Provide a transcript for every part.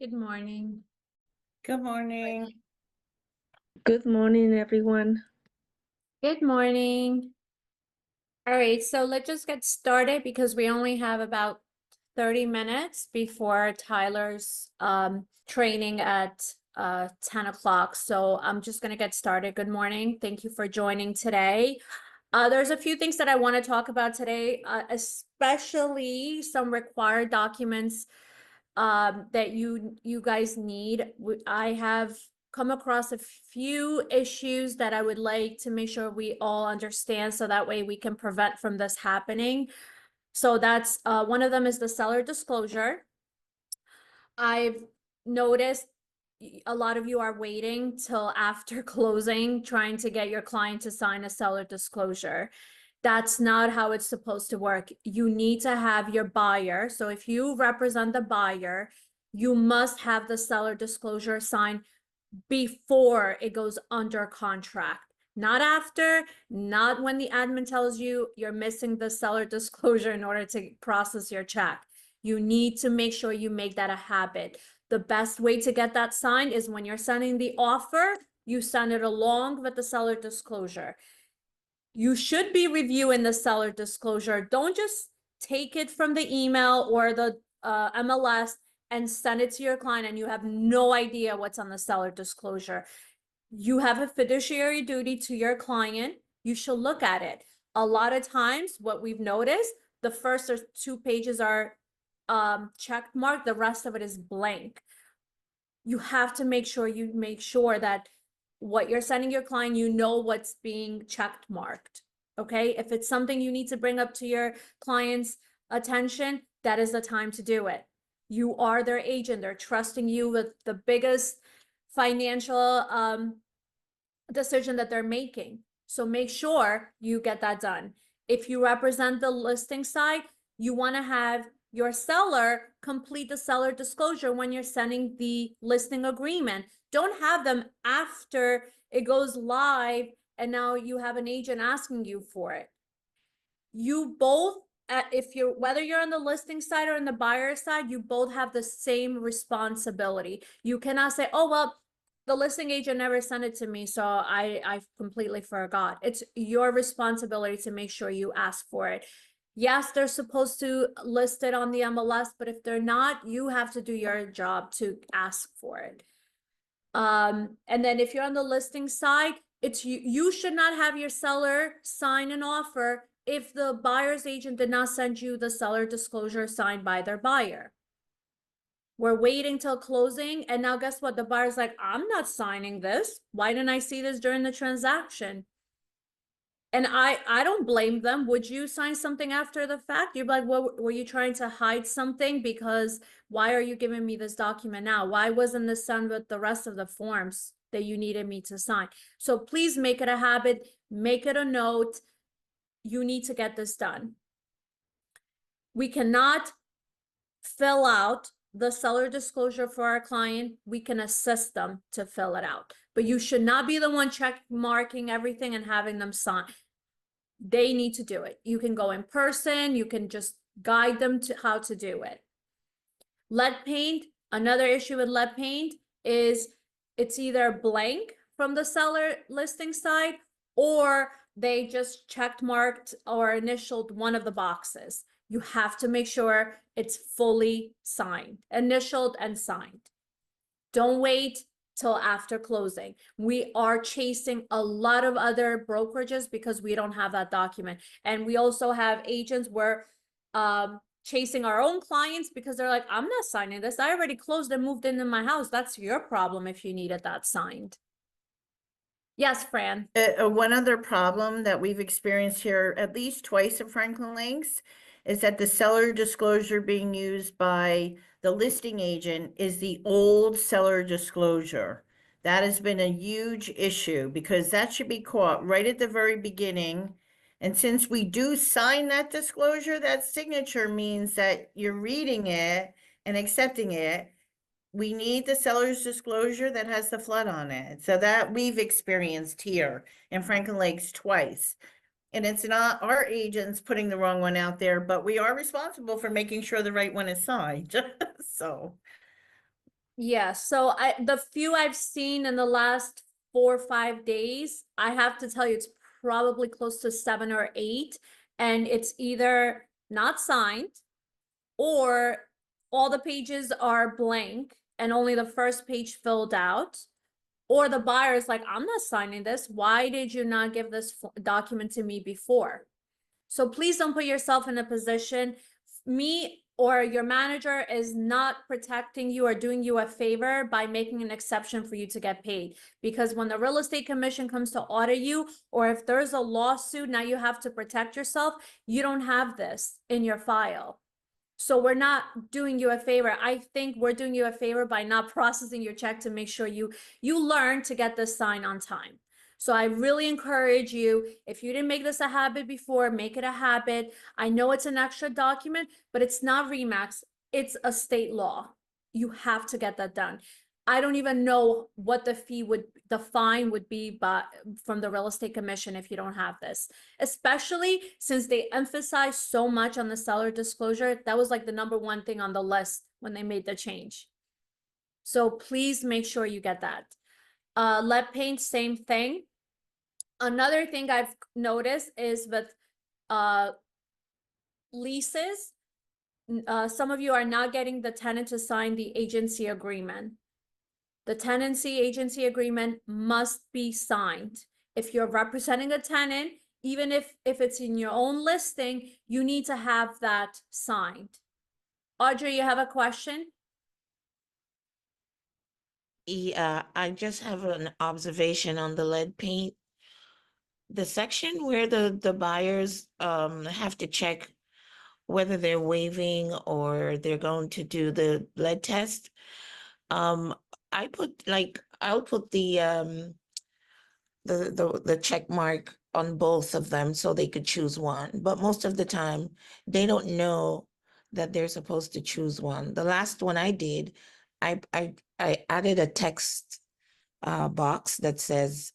Good morning. Good morning. Good morning, everyone. Good morning. All right, so let's just get started because we only have about 30 minutes before Tyler's training at 10 o'clock. So I'm just going to get started. Good morning. Thank you for joining today. There's a few things that I want to talk about today, especially some required documents that you guys need. I have come across a few issues that I would like to make sure we all understand so that way we can prevent from this happening. So that's one of them is the seller disclosure. I've noticed a lot of you are waiting till after closing, trying to get your client to sign a seller disclosure. That's not how it's supposed to work. You need to have your buyer. So if you represent the buyer, you must have the seller disclosure signed before it goes under contract. Not after, not when the admin tells you you're missing the seller disclosure in order to process your check. You need to make sure you make that a habit. The best way to get that signed is when you're sending the offer, you send it along with the seller disclosure. You should be reviewing the seller disclosure. Don't just take it from the email or the MLS and send it to your client and you have no idea what's on the seller disclosure. You have a fiduciary duty to your client. You should look at it. A lot of times what we've noticed, the first or two pages are check marked, the rest of it is blank. You have to make sure that what you're sending your client, you know what's being checked marked. Okay, if it's something you need to bring up to your client's attention, that is the time to do it. You are their agent. They're trusting you with the biggest financial decision that they're making. So make sure you get that done. If you represent the listing side, you want to have your seller complete the seller disclosure when you're sending the listing agreement. Don't have them after it goes live and now you have an agent asking you for it. You both, whether you're on the listing side or on the buyer side, you both have the same responsibility. You cannot say, oh, well, the listing agent never sent it to me, so I completely forgot. It's your responsibility to make sure you ask for it. Yes, they're supposed to list it on the MLS, but if they're not, you have to do your job to ask for it. And then if you're on the listing side, it's you should not have your seller sign an offer if the buyer's agent did not send you the seller disclosure signed by their buyer. We're waiting till closing, and now guess what? The buyer's like, I'm not signing this. Why didn't I see this during the transaction? And I don't blame them. Would you sign something after the fact? You're like, well, were you trying to hide something? Because why are you giving me this document now? Why wasn't this done with the rest of the forms that you needed me to sign? So please make it a habit, make it a note. You need to get this done. We cannot fill out the seller disclosure for our client. We can assist them to fill it out, but you should not be the one check marking everything and having them sign. They need to do it. You can go in person, you can just guide them to how to do it. Lead paint, another issue with lead paint is it's either blank from the seller listing side or they just checked marked or initialed one of the boxes. You have to make sure it's fully signed, initialed and signed. Don't wait till after closing. We are chasing a lot of other brokerages because we don't have that document. And we also have agents where chasing our own clients because they're like, I'm not signing this. I already closed and moved into my house. That's your problem if you needed that signed. Yes, Fran. One other problem that we've experienced here at least twice at Franklin Lakes is that the seller disclosure being used by the listing agent is the old seller disclosure. That has been a huge issue because that should be caught right at the very beginning. And since we do sign that disclosure, that signature means that you're reading it and accepting it. We need the seller's disclosure that has the flood on it. So that we've experienced here in Franklin Lakes twice. And it's not our agents putting the wrong one out there, but we are responsible for making sure the right one is signed. So. Yeah, so the few I've seen in the last 4 or 5 days, I have to tell you, it's probably close to 7 or 8, and it's either not signed or all the pages are blank and only the first page filled out, or the buyer is like, I'm not signing this. Why did you not give this document to me before? So please don't put yourself in a position, me or your manager is not protecting you or doing you a favor by making an exception for you to get paid. Because when the real estate commission comes to audit you, or if there's a lawsuit, now you have to protect yourself, you don't have this in your file. So we're not doing you a favor. I think we're doing you a favor by not processing your check to make sure you learn to get this signed on time. So I really encourage you, if you didn't make this a habit before, make it a habit. I know it's an extra document, but it's not RE/MAX. It's a state law. You have to get that done. I don't even know what the fine would be from the real estate commission if you don't have this, especially since they emphasize so much on the seller disclosure. That was like the #1 thing on the list when they made the change. So please make sure you get that. Lead paint, same thing. Another thing I've noticed is with leases, some of you are not getting the tenant to sign the agency agreement. The tenancy agency agreement must be signed. If you're representing a tenant, even if it's in your own listing, you need to have that signed. Audrey, you have a question? Yeah, I just have an observation on the lead paint. The section where the buyers have to check whether they're waiving or they're going to do the lead test. I put I'll put the check mark on both of them so they could choose one. But most of the time they don't know that they're supposed to choose one. The last one I did, I added a text box that says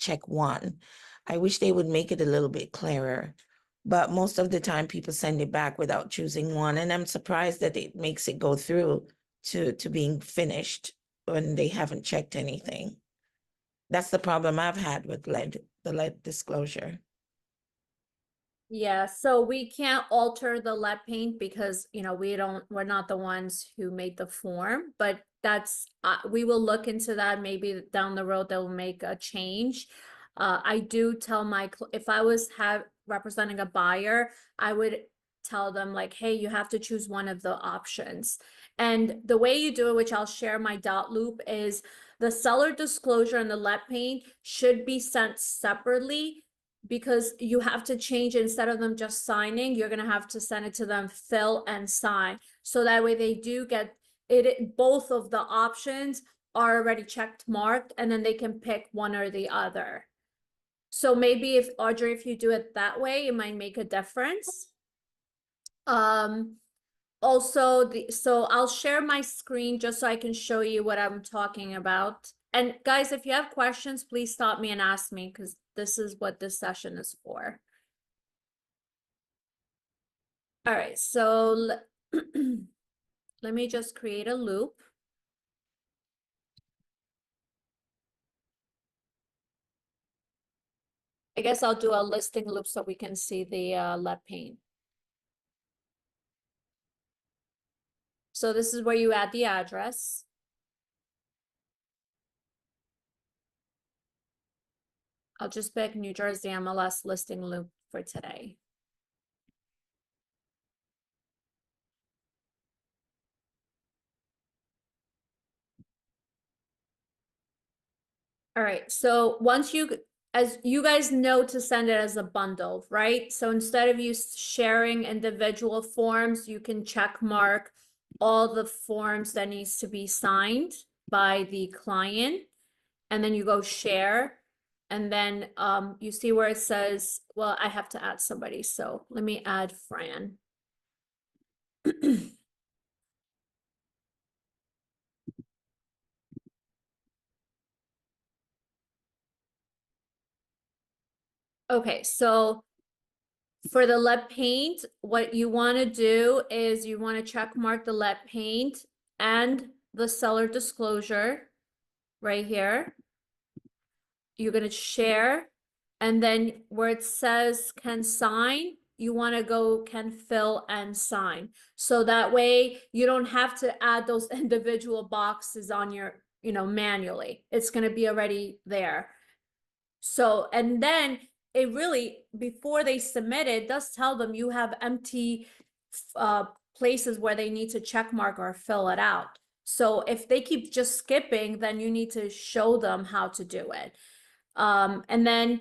check one. I wish they would make it a little bit clearer, but most of the time people send it back without choosing one. And I'm surprised that it makes it go through to being finished when they haven't checked anything. That's the problem I've had with the lead disclosure. Yeah, so we can't alter the lead paint because, we're not the ones who made the form, but we will look into that. Maybe down the road they'll make a change. I do tell if I was representing a buyer, I would tell them like, hey, you have to choose one of the options. And the way you do it, which I'll share my Dotloop, is the seller disclosure and the lead paint should be sent separately, because you have to change, instead of them just signing, you're going to have to send it to them, fill and sign. So that way they do get it. Both of the options are already checked marked, and then they can pick one or the other. So maybe if Audrey, if you do it that way, it might make a difference. Also, so I'll share my screen just so I can show you what I'm talking about. And guys, if you have questions, please stop me and ask me, because this is what this session is for. All right, so let me just create a loop. I guess I'll do a listing loop so we can see the lead paint. So this is where you add the address. I'll just pick New Jersey MLS listing loop for today. All right, so as you guys know, to send it as a bundle, right? So instead of you sharing individual forms, you can check mark all the forms that needs to be signed by the client, and then you go share, and then you see where it says, well, I have to add somebody, so let me add Fran. Okay, so for the lead paint, what you want to do is you want to check mark the lead paint and the seller disclosure right here. You're gonna share, and then where it says can sign, you wanna go can fill and sign. So that way you don't have to add those individual boxes on your, manually. It's gonna be already there. So, and then it really, before they submit it, does tell them you have empty places where they need to check mark or fill it out. So if they keep just skipping, then you need to show them how to do it. And then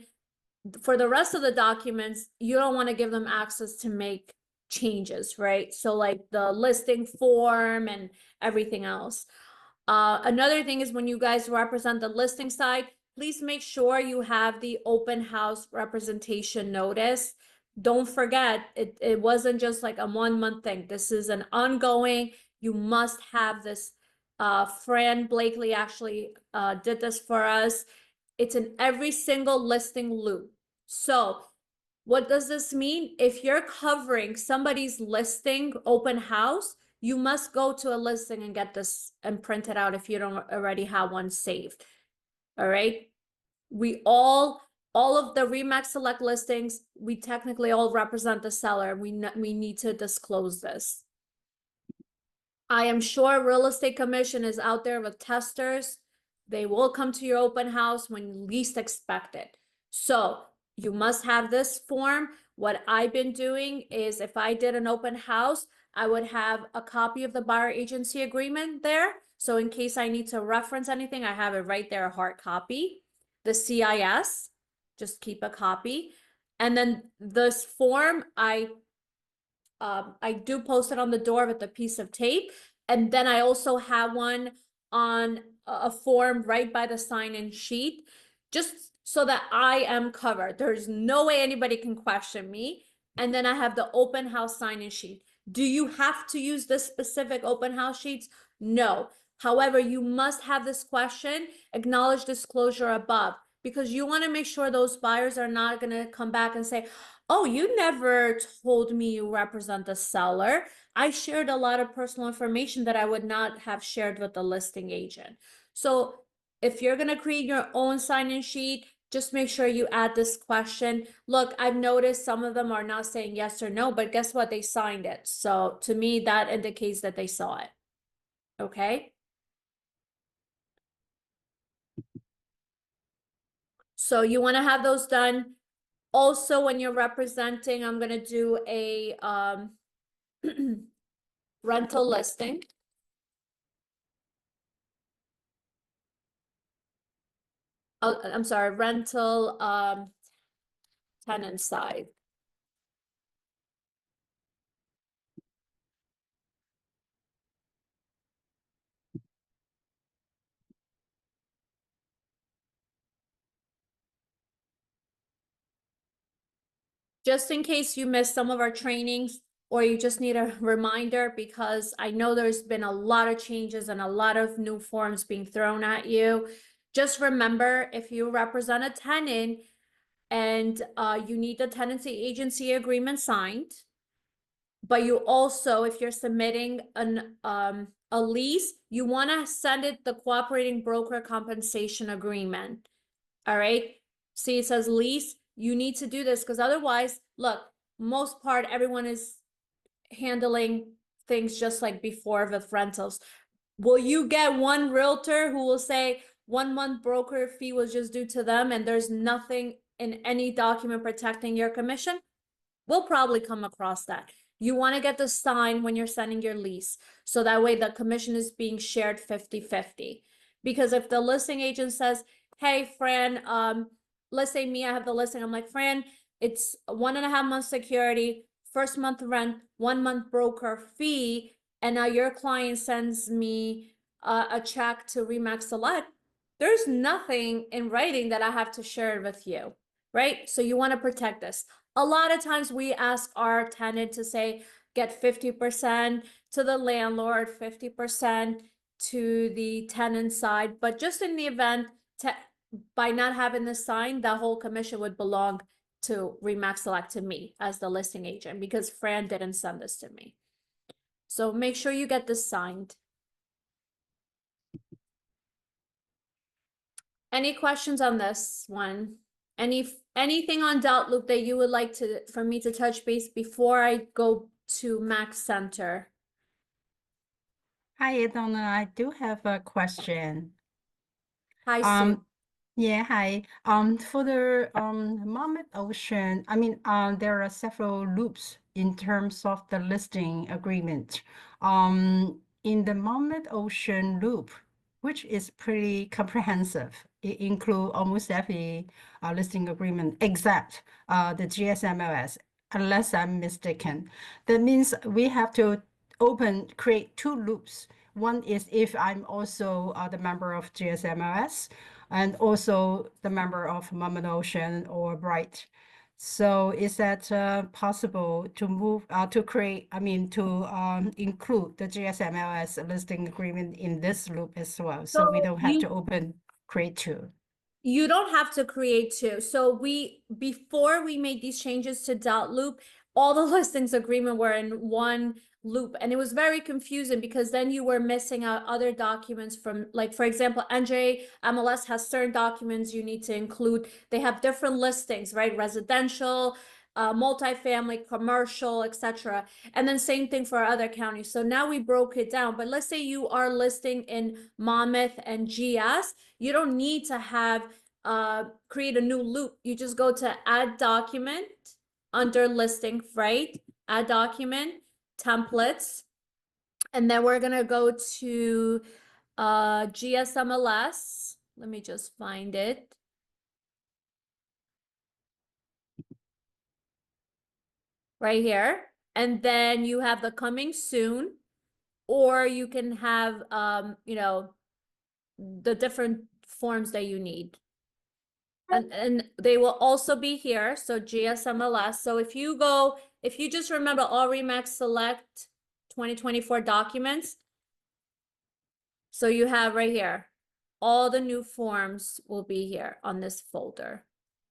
for the rest of the documents, you don't want to give them access to make changes, right? So like the listing form and everything else. Another thing is when you guys represent the listing side, please make sure you have the open house representation notice. Don't forget, it wasn't just like a 1 month thing. This is an ongoing, you must have this. Fran Blakely actually did this for us. It's in every single listing loop. So what does this mean? If you're covering somebody's listing open house, you must go to a listing and get this and print it out if you don't already have one saved. All right. We all of the Remax Select listings, we technically all represent the seller. We need to disclose this. I am sure real estate commission is out there with testers. They will come to your open house when you least expect it. So you must have this form. What I've been doing is if I did an open house, I would have a copy of the buyer agency agreement there. So in case I need to reference anything, I have it right there, a hard copy. The CIS, just keep a copy. And then this form, I do post it on the door with a piece of tape. And then I also have one on a form right by the sign-in sheet, just so that I am covered. There's no way anybody can question me. And then I have the open house sign-in sheet. Do you have to use this specific open house sheets? No. However, you must have this question, acknowledge disclosure above, because you want to make sure those buyers are not going to come back and say, oh, you never told me you represent the seller. I shared a lot of personal information that I would not have shared with the listing agent. So if you're going to create your own sign-in sheet, just make sure you add this question. Look, I've noticed some of them are not saying yes or no, but guess what? They signed it. So to me, that indicates that they saw it. Okay. So you want to have those done. Also, when you're representing, I'm going to do a rental listing. Oh, I'm sorry, rental tenant side. Just in case you missed some of our trainings or you just need a reminder, because I know there's been a lot of changes and a lot of new forms being thrown at you. Just remember, if you represent a tenant and you need the tenancy agency agreement signed, but you also, if you're submitting a lease, you want to send it the cooperating broker compensation agreement. All right. See, it says lease. You need to do this because otherwise, look, most part, everyone is handling things just like before with rentals. Will you get one realtor who will say 1 month broker fee was just due to them and there's nothing in any document protecting your commission? We'll probably come across that. You want to get the sign when you're sending your lease. So that way the commission is being shared 50-50. Because if the listing agent says, hey, Fran, let's say me, I have the listing. I'm like, Fran, it's 1.5 months security, first month rent, 1 month broker fee. And now your client sends me a check to Remax Select. There's nothing in writing that I have to share with you, right? So you want to protect this. A lot of times we ask our tenant to say, get 50% to the landlord, 50% to the tenant side. But just in the event, by not having this sign, the whole commission would belong to Remax Select, to me as the listing agent, because Fran didn't send this to me. So make sure you get this signed. Any questions on this one? Anything on Dotloop that you would like for me to touch base before I go to Max Center? Hi, Donna. I do have a question. Hi, Sue. Yeah, hi. For the Monmouth Ocean, I mean, there are several loops in terms of the listing agreement. In the Monmouth Ocean loop, which is pretty comprehensive, it includes almost every listing agreement except the GSMLS, unless I'm mistaken. That means we have to create two loops. One is if I'm also the member of GSMLS and also the member of Monmouth Ocean or Bright. So is that possible to move to create, I mean, to include the GSMLS listing agreement in this loop as well? So we So don't have to create two. You don't have to create two. So before we made these changes to Dotloop, all the listings agreement were in one loop, and it was very confusing because then you were missing out other documents from, like, for example, NJ MLS has certain documents you need to include. They have different listings, right? Residential, multifamily, commercial, etc. And then same thing for other counties. So now we broke it down. But let's say you are listing in Monmouth and GS, you don't need to have create a new loop. You just go to add document under listing, right? Add document, templates, and then we're gonna go to GSMLS. Let me just find it. Right here. And then you have the coming soon, or you can have you know, the different forms that you need. And they will also be here, so GSMLS. So if you just remember all Remax Select 2024 documents, so you have right here, all the new forms will be here on this folder.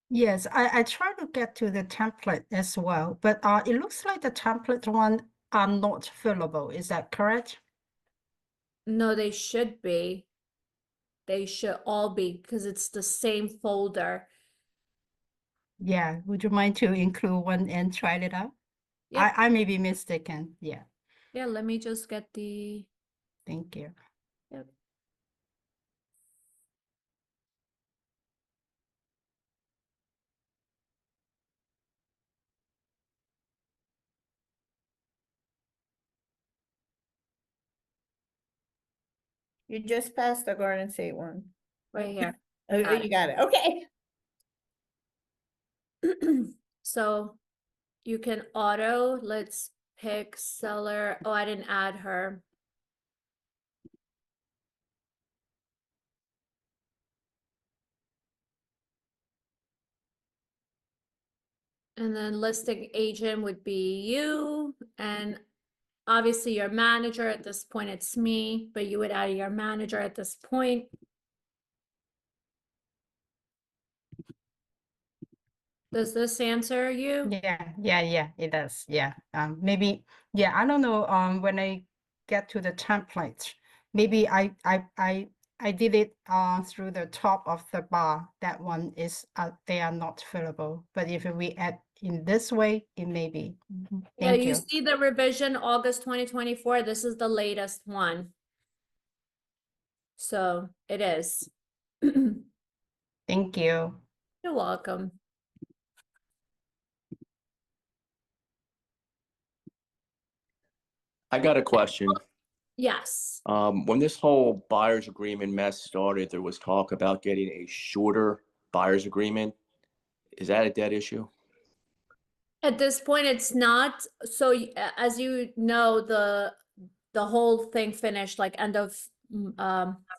Yes, I try to get to the template as well, but it looks like the template one are not fillable. Is that correct? No, they should be. They should all be because it's the same folder. Yeah, would you mind to include one and try it out? Yep. I may be mistaken. Yeah, Yeah, let me just get the, thank you. yep. You just passed the Garden State one. Right here. Oh, Got you got it. Okay. So you can auto, let's pick seller. Oh, I didn't add her. And then listing agent would be you, and obviously your manager at this point, it's me, but you would add your manager at this point. Does this answer you? Yeah, it does. Yeah. Maybe, yeah, I don't know. When I get to the template, maybe I did it through the top of the bar. That one is they are not fillable. But if we add in this way, it may be. Yeah, Thank you you. see the revision August 2024. This is the latest one. So it is. You're Thank you. welcome. I got a question. Yes. When this whole buyer's agreement mess started, there was talk about getting a shorter buyer's agreement. Is that a dead issue? At this point, it's not. So as you know, the whole thing finished like end of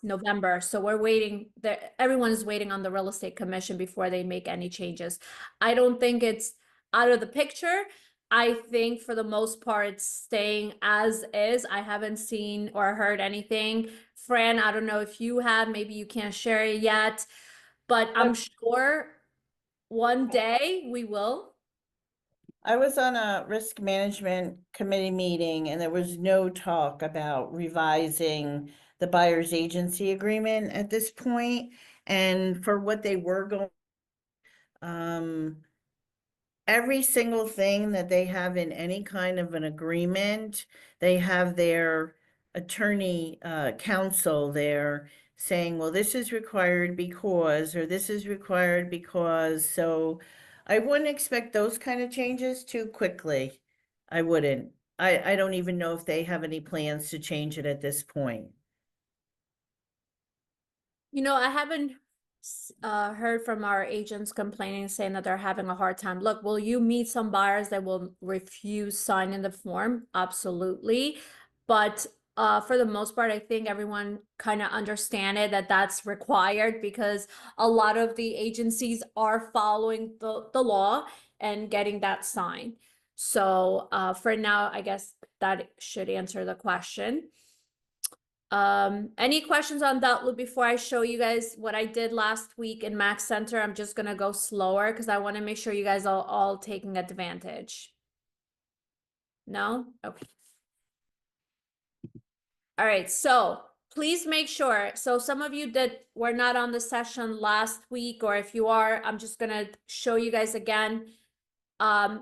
November. So we're waiting. Everyone is waiting on the real estate commission before they make any changes. I don't think it's out of the picture. I think for the most part, it's staying as is. I haven't seen or heard anything. Fran, I don't know if you have. Maybe you can't share it yet, but I'm sure one day we will. I was on a risk management committee meeting and there was no talk about revising the buyer's agency agreement at this point. And for what they were going, every single thing that they have in any kind of an agreement, they have their attorney, counsel there saying, well, this is required because, or this is required because, so I wouldn't expect those kind of changes too quickly. I wouldn't. I don't even know if they have any plans to change it at this point. You know, I haven't heard from our agents complaining, saying that they're having a hard time. Look, will you meet some buyers that will refuse signing the form? Absolutely. But for the most part, I think everyone kind of understand it, that that's required, because a lot of the agencies are following the law and getting that signed. So for now, I guess that should answer the question. Any questions on Dotloop before I show you guys what I did last week in Max Center? I'm just gonna go slower because I want to make sure you guys are all taking advantage. No? Okay. All right, so please make sure. So some of you that were not on the session last week, or if you are, I'm just gonna show you guys again.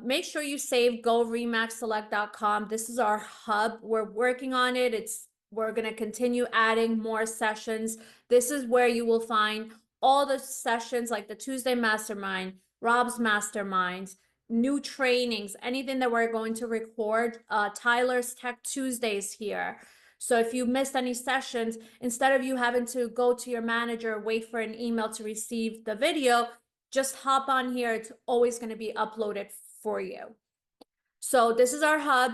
Make sure you save GoRemaxSelect.com. This is our hub. We're working on it. We're going to continue adding more sessions. This is where you will find all the sessions, like the Tuesday Mastermind, Rob's Masterminds, new trainings, anything that we're going to record. Tyler's Tech Tuesdays here. So if you missed any sessions, instead of you having to go to your manager, wait for an email to receive the video, just hop on here. It's always going to be uploaded for you. So this is our hub.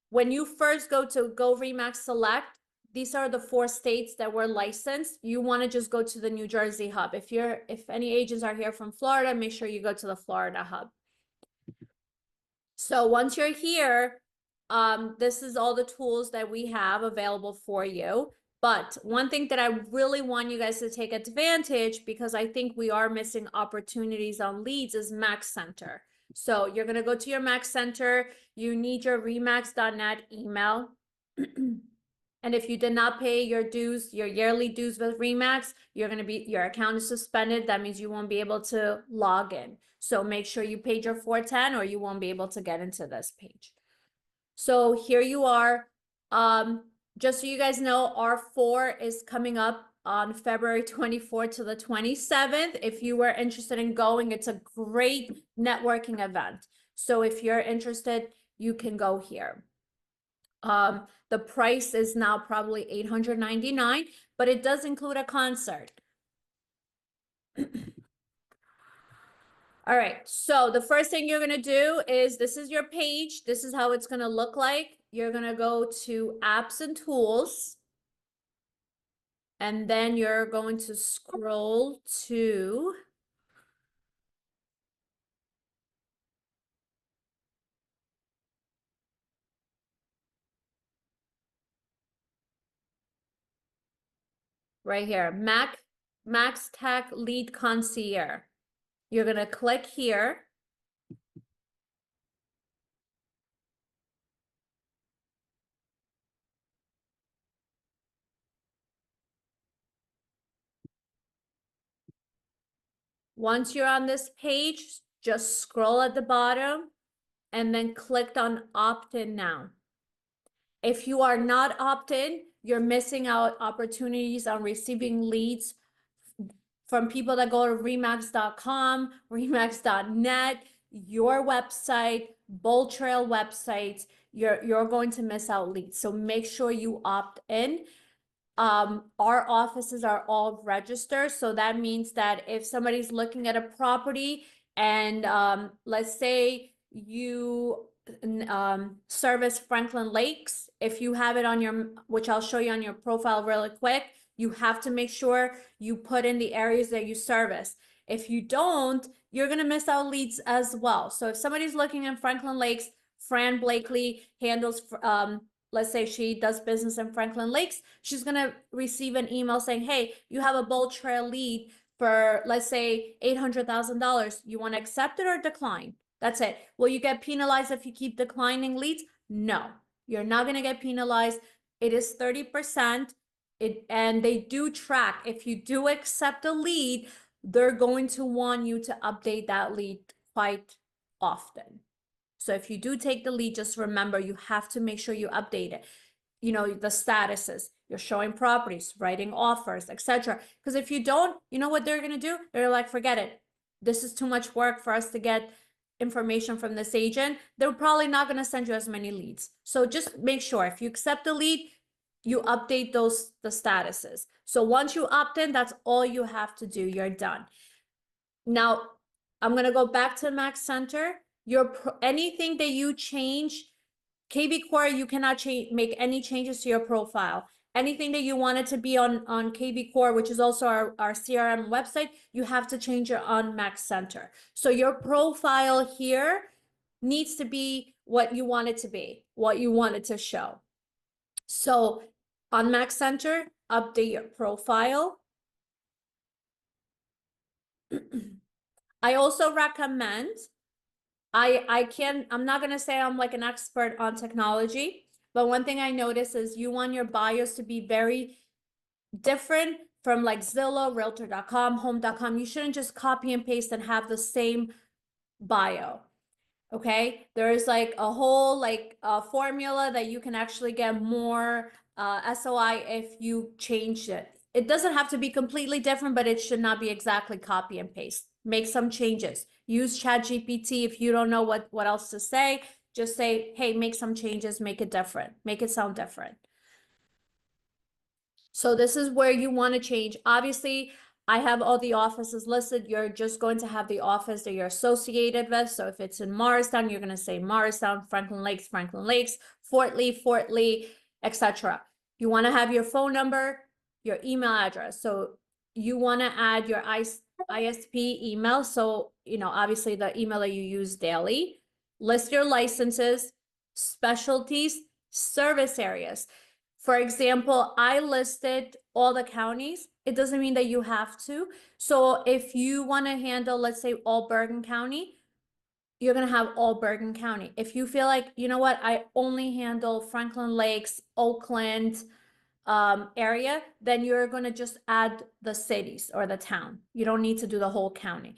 When you first go to Go Remax Select, these are the 4 states that were licensed. You want to just go to the New Jersey hub. If any agents are here from Florida, make sure you go to the Florida hub. So once you're here, this is all the tools that we have available for you. But one thing that I really want you guys to take advantage, because I think we are missing opportunities on leads, is Max Center. So you're going to go to your Max Center. You need your remax.net email. And if you did not pay your dues, your yearly dues with Remax, your account is suspended. That means you won't be able to log in. So make sure you paid your $410 or you won't be able to get into this page. So here you are. Just so you guys know, R4 is coming up on February 24th to the 27th. If you were interested in going, it's a great networking event. So if you're interested, you can go here. The price is now probably $899, but it does include a concert. All right, so the first thing you're gonna do is, this is your page. This is how it's gonna look like. You're gonna go to apps and tools. And then you're going to scroll to right here, Max Tech Lead Concierge. You're gonna click here. Once you're on this page, just scroll at the bottom and then click on opt-in now. If you are not opt-in, you're missing out opportunities on receiving leads from people that go to remax.com, remax.net, your website, Bold Trail websites. You're going to miss out leads. So make sure you opt in. Our offices are all registered. So that means that if somebody's looking at a property and let's say you service Franklin Lakes, if you have it on your, which I'll show you on your profile really quick, you have to make sure you put in the areas that you service. If you don't, you're going to miss out leads as well. So if somebody's looking in Franklin Lakes, Fran Blakely handles, let's say she does business in Franklin Lakes, she's going to receive an email saying, hey, you have a Bold Trail lead for, let's say, $800,000. You want to accept it or decline? That's it. Will you get penalized if you keep declining leads? No, you're not going to get penalized. It is 30%. And they do track. If you do accept a lead, they're going to want you to update that lead quite often. So if you do take the lead, just remember you have to make sure you update it. You know, the statuses, you're showing properties, writing offers, etc. Because if you don't, you know what they're going to do? They're like, forget it. This is too much work for us to get information from this agent. They're probably not going to send you as many leads. So just make sure if you accept the lead, you update the statuses. So once you opt in, that's all you have to do. You're done. Now, I'm going to go back to Max Center. Anything that you change, KB Core, you cannot make any changes to your profile. Anything that you want it to be on KB Core, which is also our CRM website, you have to change it on Max Center. So your profile here needs to be what you want it to be, what you want it to show. So on Max Center, update your profile. I also recommend, I'm not gonna say I'm like an expert on technology, but one thing I notice is you want your bios to be very different from like Zillow, Realtor.com, Home.com. You shouldn't just copy and paste and have the same bio. Okay, there's like a whole like formula that you can actually get more SOI if you change it. It doesn't have to be completely different, but it should not be exactly copy and paste. Make some changes. Use ChatGPT if you don't know what else to say. Just say, hey, make some changes, make it different, make it sound different. So this is where you want to change. Obviously, I have all the offices listed. You're just going to have the office that you're associated with. So if it's in Morristown, you're going to say Morristown, Franklin Lakes, Fort Lee, etc. You want to have your phone number, your email address. So you want to add your ISP email. So, you know, obviously the email that you use daily. List your licenses, specialties, service areas. For example, I listed all the counties. It doesn't mean that you have to. So if you want to handle, let's say, all Bergen County, you're going to have all Bergen County. If you feel like, you know what, I only handle Franklin Lakes, Oakland area, then you're going to just add the cities or the town. You don't need to do the whole county.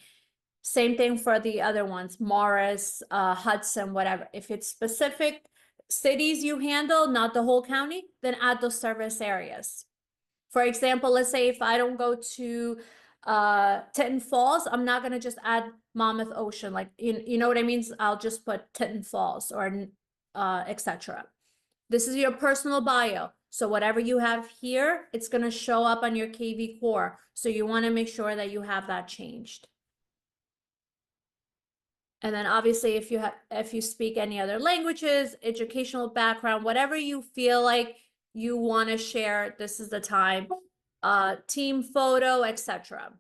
Same thing for the other ones, Morris, Hudson, whatever. If it's specific cities you handle, not the whole county, then add those service areas. For example, let's say if I don't go to Tinton Falls, I'm not going to just add Monmouth Ocean. Like, you know what I mean? I'll just put Tinton Falls or etc. This is your personal bio. So whatever you have here, it's going to show up on your KV Core. So you want to make sure that you have that changed. And then obviously if you speak any other languages, educational background, whatever you feel like you want to share, this is the time. Team photo, etc.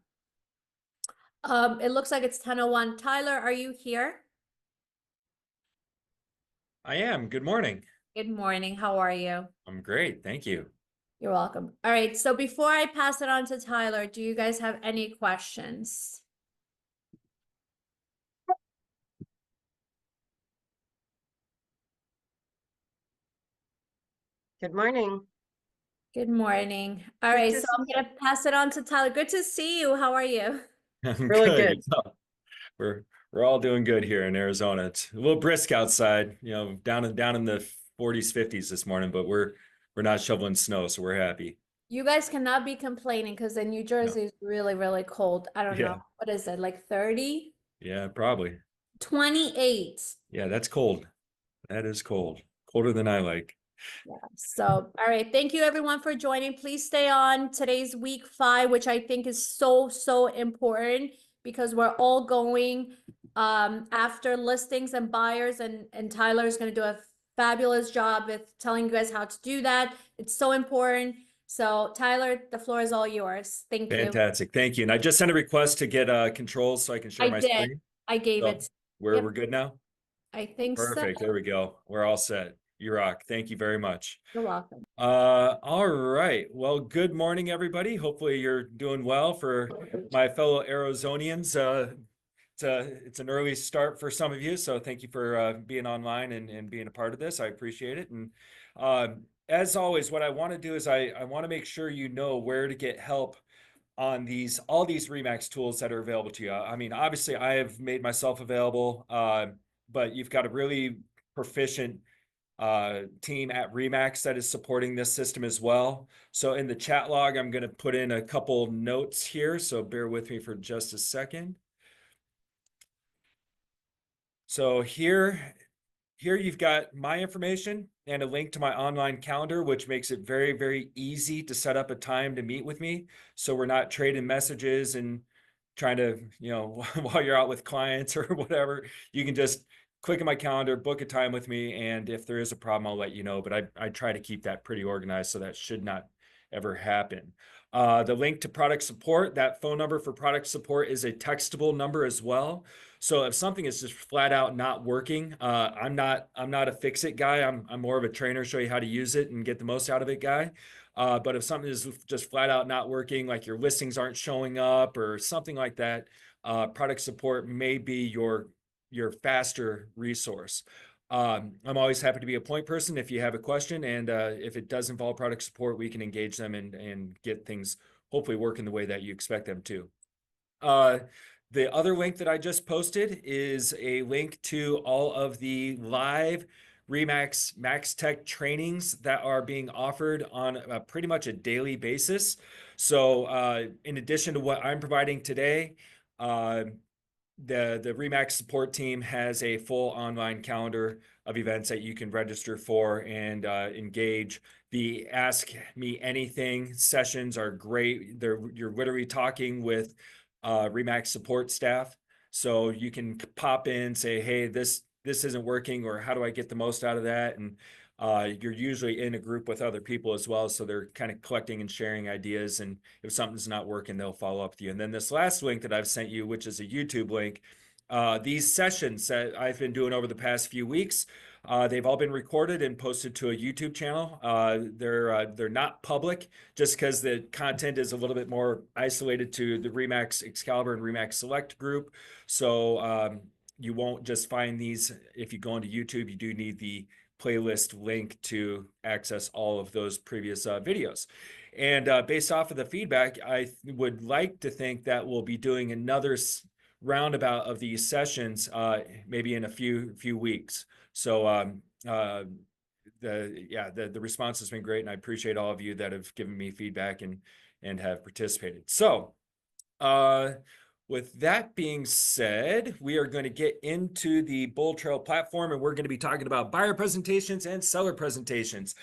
It looks like it's 10:01. Tyler, are you here? I am. Good morning. Good morning. How are you? I'm great. Thank you. You're welcome. All right. So before I pass it on to Tyler, do you guys have any questions? Good morning. Good morning. All Good right. to So see I'm going to pass it on to Tyler. Good to see you. How are you? I'm Really good. We're all doing good here in Arizona. It's a little brisk outside, you know, down in the 40s, 50s this morning, but we're not shoveling snow, so we're happy. You guys cannot be complaining because in New Jersey is really, really cold. I don't Yeah. know. What is it? Like 30? Yeah, probably. 28. Yeah, that's cold. That is cold. Colder than I like. Yeah. So, all right. Thank you everyone for joining. Please stay on. Today's week 5, which I think is so important because we're all going after listings and buyers, and Tyler's going to do a fabulous job with telling you guys how to do that. It's so important. So Tyler, the floor is all yours. Thank you. Fantastic. Thank you. And I just sent a request to get controls so I can share I my did. screen. I gave So it. we're Yep. good now? I think so. Perfect. There we go. We're all set. You rock. Thank you very much. You're welcome. All right. Well, good morning, everybody. Hopefully you're doing well. For my fellow Arizonians, it's an early start for some of you, so thank you for being online and being a part of this. I appreciate it. And as always, what I want to do is I want to make sure you know where to get help on all these Remax tools that are available to you. I mean, obviously, I have made myself available, but you've got a really proficient team at Remax that is supporting this system as well. So in the chat log, I'm going to put in a couple notes here. So bear with me for just a second. So here you've got my information and a link to my online calendar, which makes it very, very easy to set up a time to meet with me. So we're not trading messages and trying to, while you're out with clients or whatever, you can just click in my calendar, book a time with me. And if there is a problem, I'll let you know. But I try to keep that pretty organized, so that should not ever happen. The link to product support, that phone number for product support is a textable number as well. So if something is just flat out not working, I'm not a fix it guy. I'm more of a trainer, show you how to use it and get the most out of it guy. But if something is just flat out not working, like your listings aren't showing up or something like that, product support may be your faster resource. I'm always happy to be a point person if you have a question, and if it does involve product support, we can engage them and get things hopefully working the way that you expect them to. The other link that I just posted is a link to all of the live Remax Max Tech trainings that are being offered on pretty much a daily basis. So in addition to what I'm providing today, the Remax support team has a full online calendar of events that you can register for and engage. The Ask Me Anything sessions are great. You're literally talking with Remax support staff, so you can pop in, say, hey, this isn't working, or how do I get the most out of that? And you're usually in a group with other people as well, so they're kind of collecting and sharing ideas, and if something's not working, they'll follow up with you. And then this last link that I've sent you, which is a YouTube link, these sessions that I've been doing over the past few weeks, they've all been recorded and posted to a YouTube channel. They're not public, just because the content is a little bit more isolated to the Remax Excalibur and Remax Select group. So you won't just find these if you go into YouTube. You do need the playlist link to access all of those previous videos. And based off of the feedback, I would like to think that we'll be doing another roundabout of these sessions maybe in a few weeks. So the response has been great, and I appreciate all of you that have given me feedback and have participated. So with that being said, we are going to get into the Bold Trail platform, and we're going to be talking about buyer presentations and seller presentations.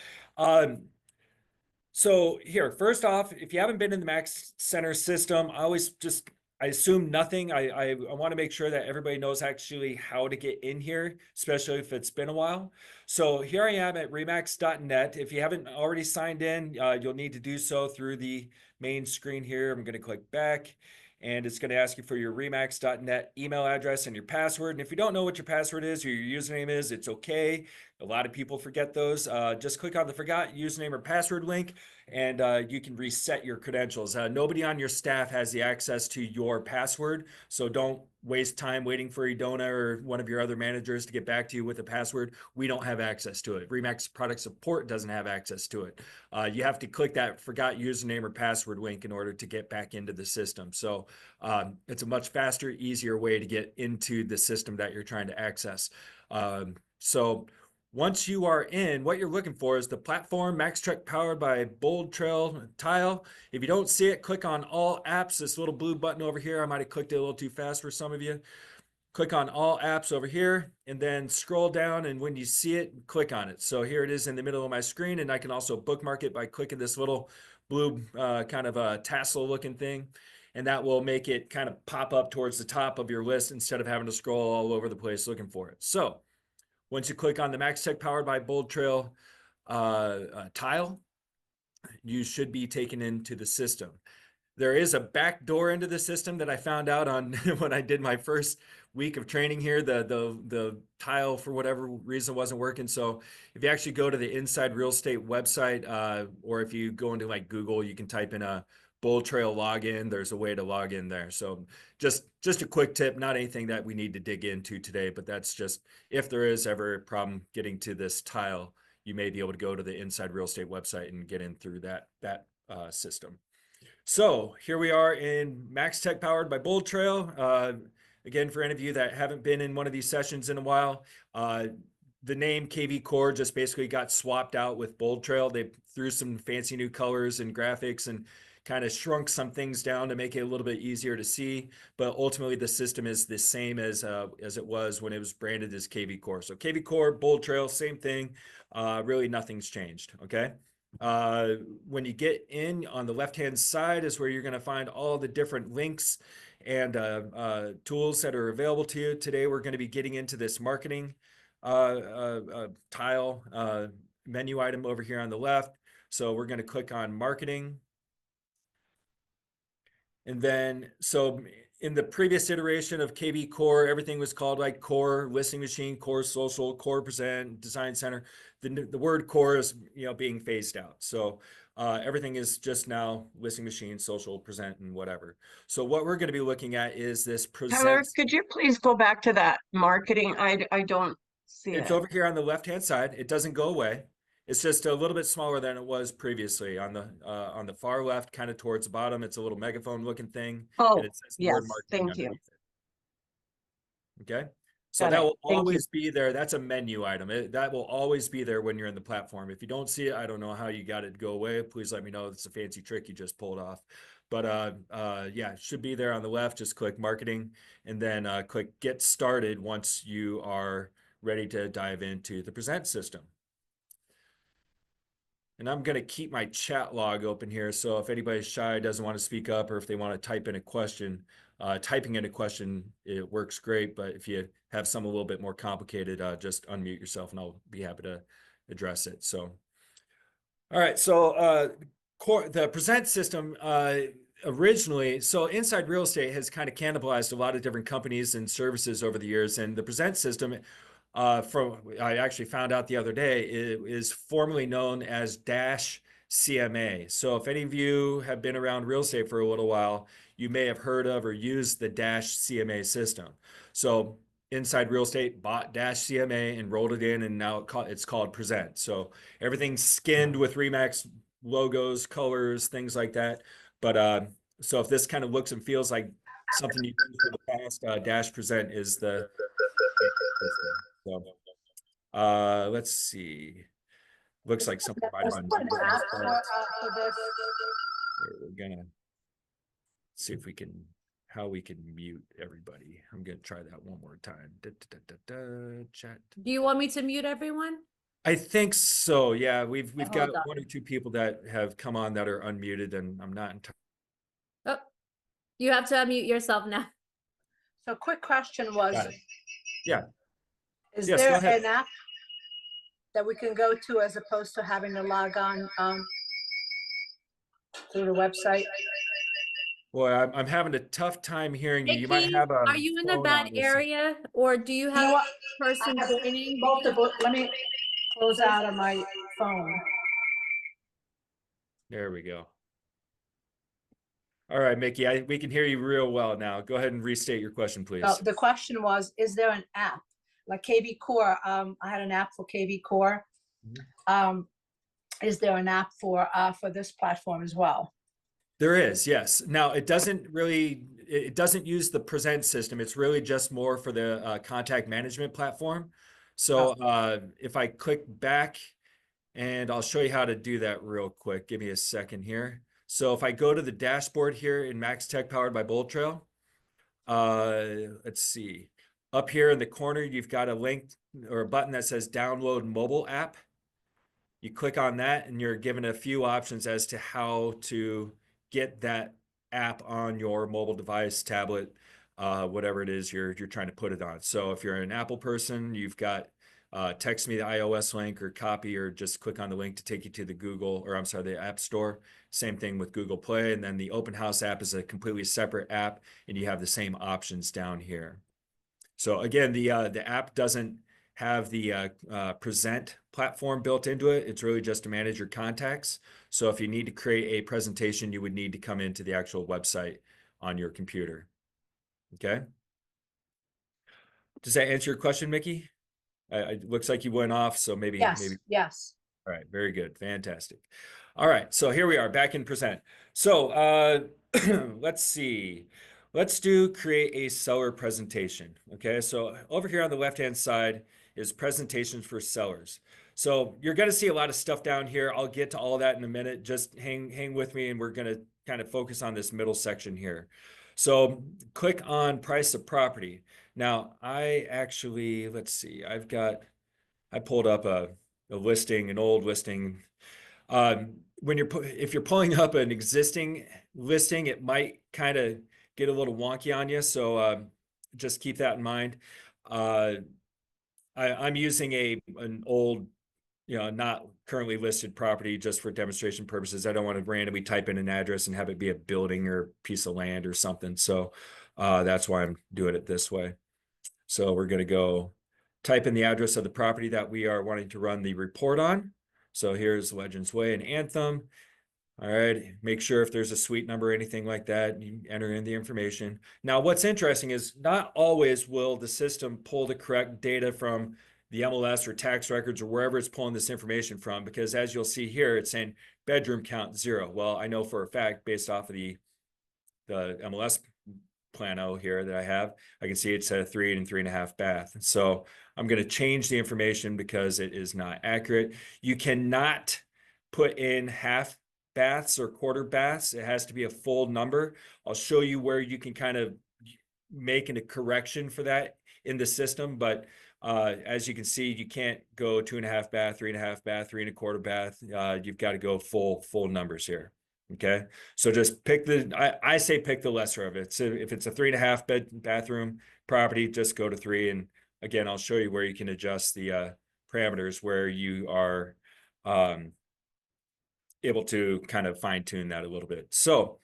So here, first off, if you haven't been in the Max Center system, I assume nothing. I want to make sure that everybody knows actually how to get in here, especially if it's been a while. So here I am at remax.net. If you haven't already signed in, you'll need to do so through the main screen here. I'm going to click back, and it's going to ask you for your remax.net email address and your password. And if you don't know what your password is or your username is, it's okay. A lot of people forget those. Just click on the forgot username or password link, and you can reset your credentials. Nobody on your staff has the access to your password, so don't waste time waiting for Idona or one of your other managers to get back to you with a password. We don't have access to it. Remax product support doesn't have access to it. You have to click that forgot username or password link in order to get back into the system. So it's a much faster, easier way to get into the system that you're trying to access. So once you are in, what you're looking for is the platform MaxTrack powered by Bold Trail tile. If you don't see it, click on all apps, this little blue button over here. I might have clicked it a little too fast for some of you. Click on all apps over here, and then scroll down, and when you see it, click on it. So here it is in the middle of my screen, and I can also bookmark it by clicking this little blue kind of a tassel looking thing, and that will make it kind of pop up towards the top of your list instead of having to scroll all over the place looking for it. So once you click on the MaxTech powered by Bold Trail tile, you should be taken into the system. There is a back door into the system that I found out on when I did my first week of training here. The tile, for whatever reason, wasn't working. So if you actually go to the Inside Real Estate website, or if you go into like Google, you can type in a Bold Trail login. There's a way to log in there. So just a quick tip, not anything that we need to dig into today, but that's just if there is ever a problem getting to this tile, you may be able to go to the Inside Real Estate website and get in through that system. So here we are in Max Tech powered by Bold Trail. Again, for any of you that haven't been in one of these sessions in a while, the name KV Core just basically got swapped out with Bold Trail. They threw some fancy new colors and graphics and kind of shrunk some things down to make it a little bit easier to see. But ultimately, the system is the same as it was when it was branded as KV Core. So KV Core, Bold Trail, same thing. Really, nothing's changed. Okay. When you get in on the left-hand side is where you're going to find all the different links and tools that are available to you. Today, we're going to be getting into this marketing tile menu item over here on the left. So we're going to click on marketing. And then, so in the previous iteration of KV Core, everything was called like Core Listing Machine, Core Social, Core Present, Design Center. The word Core is, you know, being phased out. So everything is just now Listing Machine, Social, Present, and whatever. So what we're going to be looking at is this Tyler, present. could you please go back to that marketing? I don't see It's it. over here on the left-hand side. It doesn't go away. It's just a little bit smaller than it was previously. On the far left, kind of towards the bottom, it's a little megaphone looking thing, Oh, and it says the word yes, marketing thank you. underneath it. Okay, so Got that it. will Thank you. always be there. That's a menu item. That will always be there when you're in the platform. If you don't see it, I don't know how you got it to go away. Please let me know. It's a fancy trick you just pulled off. But yeah, it should be there on the left. Just click marketing and then click get started once you are ready to dive into the present system. And I'm going to keep my chat log open here. So if anybody's shy, doesn't want to speak up, or if they want to type in a question, typing in a question, it works great. But if you have some a little bit more complicated, just unmute yourself and I'll be happy to address it. So, all right. So the present system originally, so Inside Real Estate has kind of cannibalized a lot of different companies and services over the years. And the present system, I actually found out the other day, it is formerly known as Dash CMA. So if any of you have been around real estate for a little while, you may have heard of or used the Dash CMA system. So Inside Real Estate bought Dash CMA and rolled it in, and now it's called Present. So everything's skinned with Remax logos, colors, things like that. But so if this kind of looks and feels like something you've used in the past, Dash Present is the so, let's see. Looks like something might have been. We're gonna see if we can, how we can mute everybody. I'm gonna try that one more time. Chat. Do you want me to mute everyone? I think so. Yeah, we've got Hold on. one or two people that have come on that are unmuted, and I'm not entirely. Oh, you have to unmute yourself now. So quick question was, Got it. Yeah. is Yes, go there ahead. an app that we can go to as opposed to having to log on through the website? Boy, I'm having a tough time hearing you. You might Vicky, have a are you in a phone bad on this. area, or do you You know have what? a person I have joining? multiple, let me close out of my phone. There we go. All right, Mickey, we can hear you real well now. Go ahead and restate your question, please. So the question was, is there an app like KV Core? I had an app for KV Core. Is there an app for this platform as well? There is, yes. Now, it doesn't use the present system. It's really just more for the contact management platform. So if I click back, and I'll show you how to do that real quick. Give me a second here. So if I go to the dashboard here in Max Tech powered by Bold Trail, let's see. Up here in the corner, you've got a link or a button that says download mobile app. You click on that and you're given a few options as to how to get that app on your mobile device, tablet, whatever it is you're trying to put it on. So if you're an Apple person, you've got text me the iOS link or copy, or just click on the link to take you to the the App Store. Same thing with Google Play. And then the Open House app is a completely separate app, and you have the same options down here. So again, the app doesn't have the present platform built into it. It's really just to manage your contacts. So if you need to create a presentation, you would need to come into the actual website on your computer. Okay. Does that answer your question, Mickey? It looks like you went off, so maybe. Yes, yes. All right, very good, fantastic. All right, so here we are back in present. So let's see. Let's do create a seller presentation. Okay, so over here on the left-hand side is presentations for sellers. So you're going to see a lot of stuff down here. I'll get to all that in a minute. Just hang with me, and we're going to kind of focus on this middle section here. So click on price of property. Now I actually, let's see, I pulled up a listing, an old listing. If you're pulling up an existing listing, it might kind of get a little wonky on you. So just keep that in mind. I'm using an old, not currently listed property just for demonstration purposes. I don't want to randomly type in an address and have it be a building or piece of land or something. So that's why I'm doing it this way. So we're going to go type in the address of the property that we are wanting to run the report on. So here's Legends Way and Anthem. All right, make sure if there's a suite number or anything like that, you enter in the information. Now, what's interesting is not always will the system pull the correct data from the MLS or tax records or wherever it's pulling this information from, because as you'll see here, it's saying bedroom count 0. Well, I know for a fact based off of the MLS plano here that I have, I can see it's a 3 and 3.5 bath. So I'm going to change the information because it is not accurate. You cannot put in half baths or quarter baths. It has to be a full number. I'll show you where you can kind of make a correction for that in the system. But as you can see, you can't go 2.5 bath, 3.5 bath, 3.25 bath. You've got to go full numbers here. Okay, so just pick I say pick the lesser of it. So if it's a 3.5 bathroom property, just go to 3. And again, I'll show you where you can adjust the parameters where you are able to kind of fine tune that a little bit. So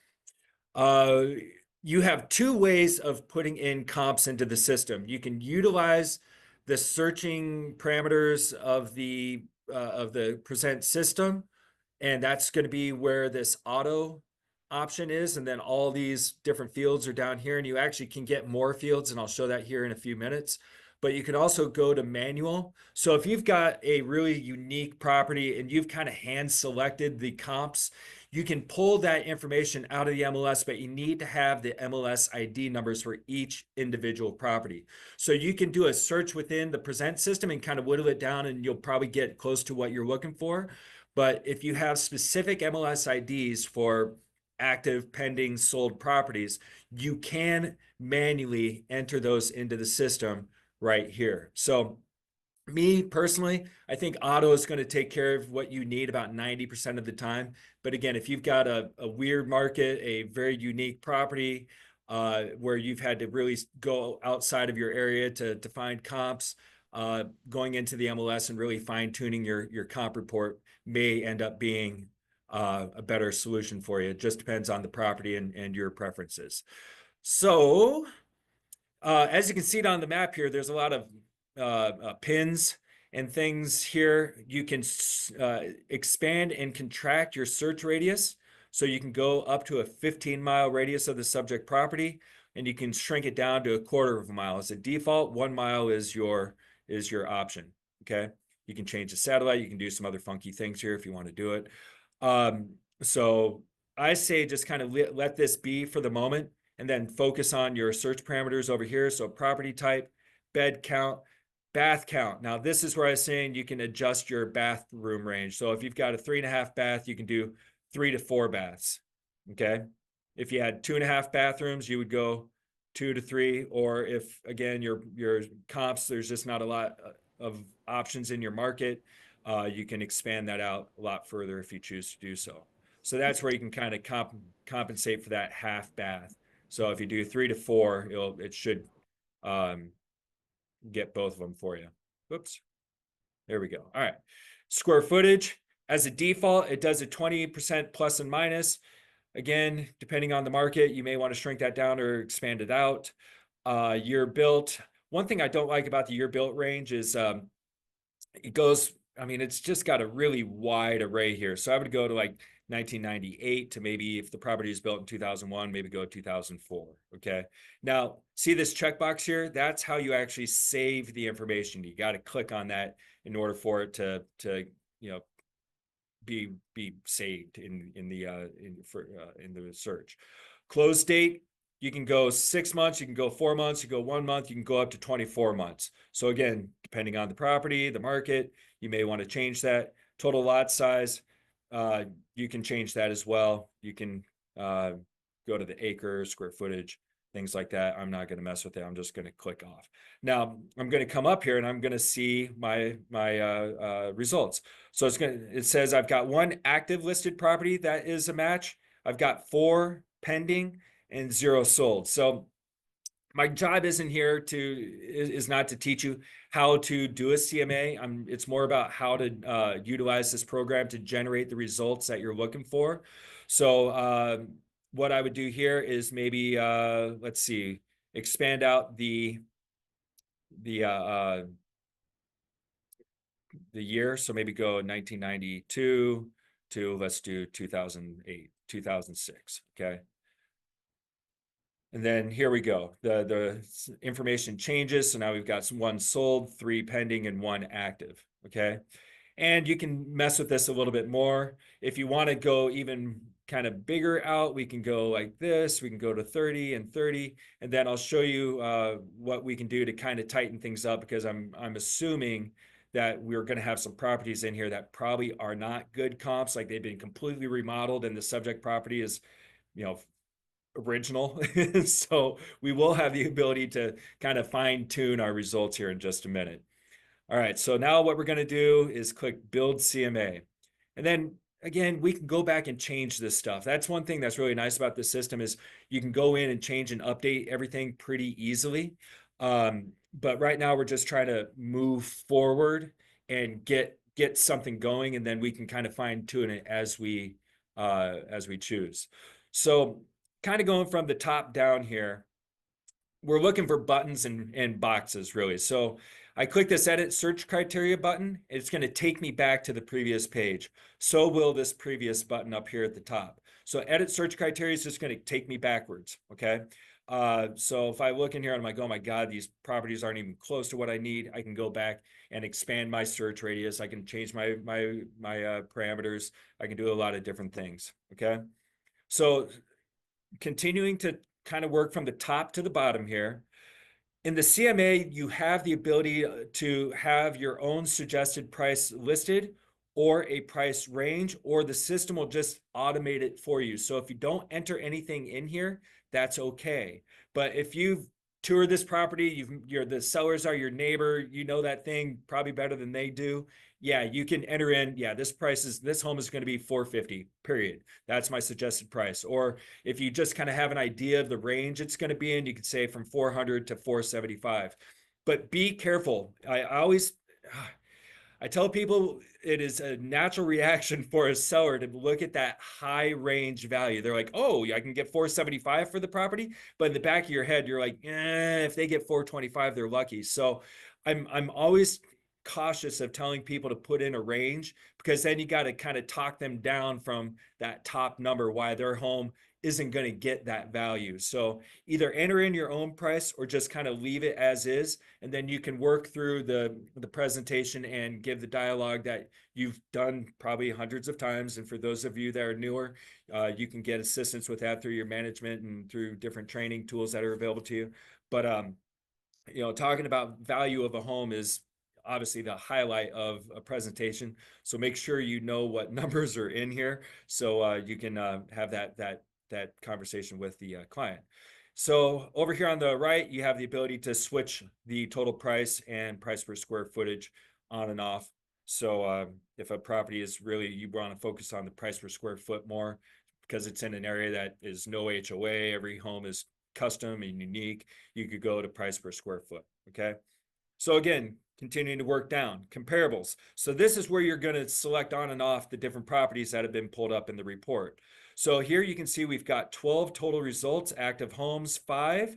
you have 2 ways of putting in comps into the system. You can utilize the searching parameters of the present system, and that's going to be where this auto option is. And then all these different fields are down here, and you actually can get more fields, and I'll show that here in a few minutes. But you can also go to manual. So if you've got a really unique property and you've kind of hand selected the comps, you can pull that information out of the MLS, but you need to have the MLS ID numbers for each individual property. So you can do a search within the present system and kind of whittle it down, and you'll probably get close to what you're looking for. But if you have specific MLS IDs for active, pending, sold properties, you can manually enter those into the system right here. So me personally, I think auto is going to take care of what you need about 90% of the time. But again, if you've got a weird market, a very unique property where you've had to really go outside of your area to find comps, going into the MLS and really fine tuning your comp report may end up being a better solution for you. It just depends on the property and your preferences. So as you can see on the map here, there's a lot of pins and things here. You can expand and contract your search radius. So you can go up to a 15-mile radius of the subject property, and you can shrink it down to 1/4 of a mile. As a default, 1 mile is your option. Okay. You can change the satellite. You can do some other funky things here if you want to do it. So I say just kind of let this be for the moment, and then focus on your search parameters over here. So property type, bed count, bath count. Now this is where I was saying you can adjust your bathroom range. So if you've got a 3.5 bath, you can do 3 to 4 baths. Okay. If you had 2.5 bathrooms, you would go 2 to 3. Or if again, your comps, there's just not a lot of options in your market, you can expand that out a lot further if you choose to do so. So that's where you can kind of compensate for that half bath. So if you do 3 to 4, it should get both of them for you. Whoops. There we go. All right. Square footage. As a default, it does a 20% plus and minus. Again, depending on the market, you may want to shrink that down or expand it out. Year built. One thing I don't like about the year built range is it goes, I mean, it's just got a really wide array here. So I would go to like 1998 to maybe if the property is built in 2001, maybe go 2004. Okay. Now, see this checkbox here? That's how you actually save the information. You got to click on that in order for it to you know, be saved in the search. Close date, you can go 6 months, you can go 4 months, you go 1 month, you can go up to 24 months. So again, depending on the property, the market, you may want to change that. Total lot size, you can change that as well. You can go to the acre, square footage, things like that. I'm not going to mess with it. I'm just going to click off. Now I'm going to come up here and I'm going to see my results. So it says I've got 1 active listed property that is a match. I've got 4 pending and 0 sold. So my job isn't here is not to teach you how to do a CMA. It's more about how to utilize this program to generate the results that you're looking for. So what I would do here is maybe let's see, expand out the year. So maybe go 1992 to let's do 2008, 2006. Okay. And then here we go. The information changes. So now we've got 1 sold, 3 pending, and 1 active. Okay. And you can mess with this a little bit more. If you want to go even kind of bigger out, we can go like this. We can go to 30 and 30. And then I'll show you what we can do to kind of tighten things up, because I'm assuming that we're going to have some properties in here that probably are not good comps, like they've been completely remodeled and the subject property is, you know, original. So we will have the ability to kind of fine tune our results here in just a minute. All right, so now what we're going to do is click Build CMA. And then again, we can go back and change this stuff. That's one thing that's really nice about this system is you can go in and change and update everything pretty easily. But right now we're just trying to move forward and get something going, and then we can kind of fine tune it as we choose. So kind of going from the top down here, we're looking for buttons and boxes really. So I click this edit search criteria button. It's going to take me back to the previous page. So will this previous button up here at the top. So edit search criteria is just going to take me backwards. Okay. So if I look in here, I'm like, oh my God, these properties aren't even close to what I need. I can go back and expand my search radius. I can change my parameters. I can do a lot of different things. Okay. So continuing to kind of work from the top to the bottom here. In the CMA, you have the ability to have your own suggested price listed or a price range, or the system will just automate it for you. So if you don't enter anything in here, that's okay. But if you've toured this property, the sellers are your neighbor, you know that thing probably better than they do. Yeah, you can enter in, yeah, this home is going to be $450, period. That's my suggested price. Or if you just kind of have an idea of the range it's going to be in, you could say from 400 to 475. But be careful. I tell people it is a natural reaction for a seller to look at that high range value. They're like, oh, I can get 475 for the property. But in the back of your head, you're like, if they get 425, they're lucky. So I'm always cautious of telling people to put in a range, because then you got to kind of talk them down from that top number why their home isn't going to get that value. So either enter in your own price or just kind of leave it as is, and then you can work through the presentation and give the dialogue that you've done probably hundreds of times. And for those of you that are newer, you can get assistance with that through your management and through different training tools that are available to you. But you know, talking about value of a home is obviously the highlight of a presentation. So make sure you know what numbers are in here, so you can have that conversation with the client. So over here on the right, you have the ability to switch the total price and price per square footage on and off. So if a property is really, you want to focus on the price per square foot more because it's in an area that is no HOA, every home is custom and unique, you could go to price per square foot. Okay. So again, continuing to work down, comparables. So this is where you're going to select on and off the different properties that have been pulled up in the report. So here you can see we've got 12 total results, active homes, 5,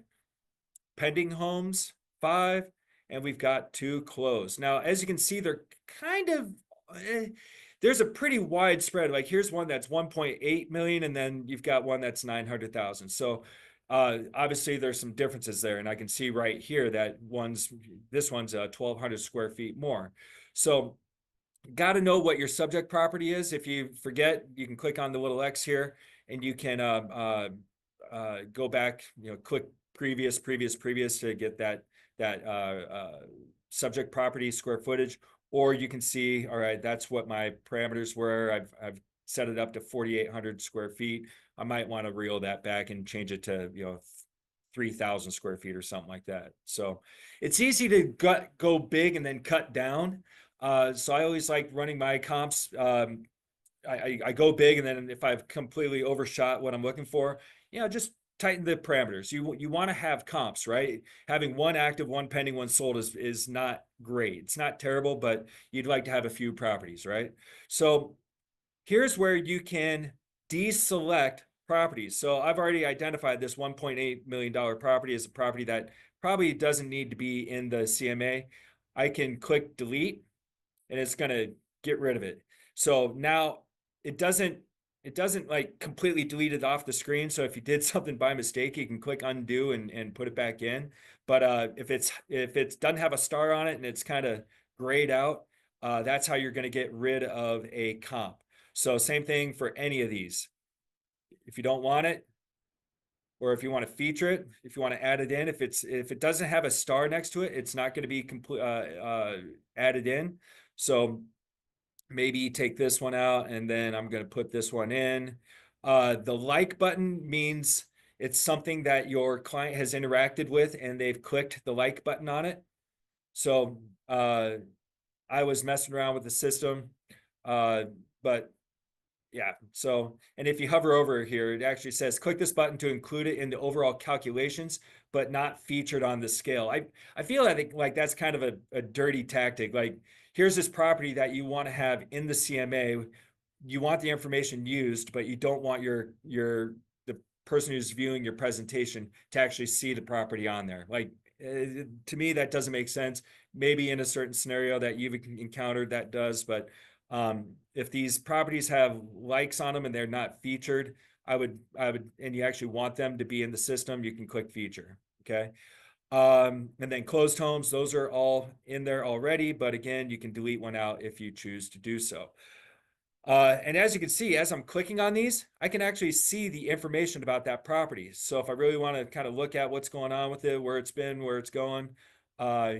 pending homes, 5, and we've got 2 closed. Now, as you can see, they're kind of, there's a pretty wide spread. Like here's one that's 1.8 million, and then you've got one that's 900,000. So obviously there's some differences there, and I can see right here that this one's 1,200 square feet more. So got to know what your subject property is. If you forget, you can click on the little X here, and you can go back, click previous to get that subject property square footage, or you can see, all right, that's what my parameters were. I've set it up to 4,800 square feet. I might want to reel that back and change it to 3,000 square feet or something like that. So it's easy to go big and then cut down. So I always like running my comps. I go big, and then if I've completely overshot what I'm looking for, just tighten the parameters. You want to have comps, right? Having one active, one pending, one sold is not great. It's not terrible, but you'd like to have a few properties, right? So here's where you can deselect properties. So I've already identified this $1.8 million property as a property that probably doesn't need to be in the CMA. I can click delete, and it's going to get rid of it. So now it doesn't like completely delete it off the screen. So if you did something by mistake, you can click undo and put it back in. But if it doesn't have a star on it and it's kind of grayed out, that's how you're going to get rid of a comp. So same thing for any of these. If you don't want it, or if you want to feature it, if you want to add it in, if it doesn't have a star next to it, it's not going to be added in. So maybe take this one out, and then I'm going to put this one in. The like button means it's something that your client has interacted with and they've clicked the like button on it. So I was messing around with the system, but yeah. So, and if you hover over here, it actually says click this button to include it in the overall calculations, but not featured on the scale. I feel like that's kind of a dirty tactic. Like, here's this property that you want to have in the CMA. You want the information used, but you don't want the person who's viewing your presentation to actually see the property on there. Like, to me, that doesn't make sense. Maybe in a certain scenario that you've encountered that does, but if these properties have likes on them and they're not featured, I would, and you actually want them to be in the system, you can click feature. Okay. And then closed homes, those are all in there already, but again, you can delete one out if you choose to do so. And as you can see, as I'm clicking on these, I can actually see the information about that property. So if I really want to kind of look at what's going on with it, where it's been, where it's going,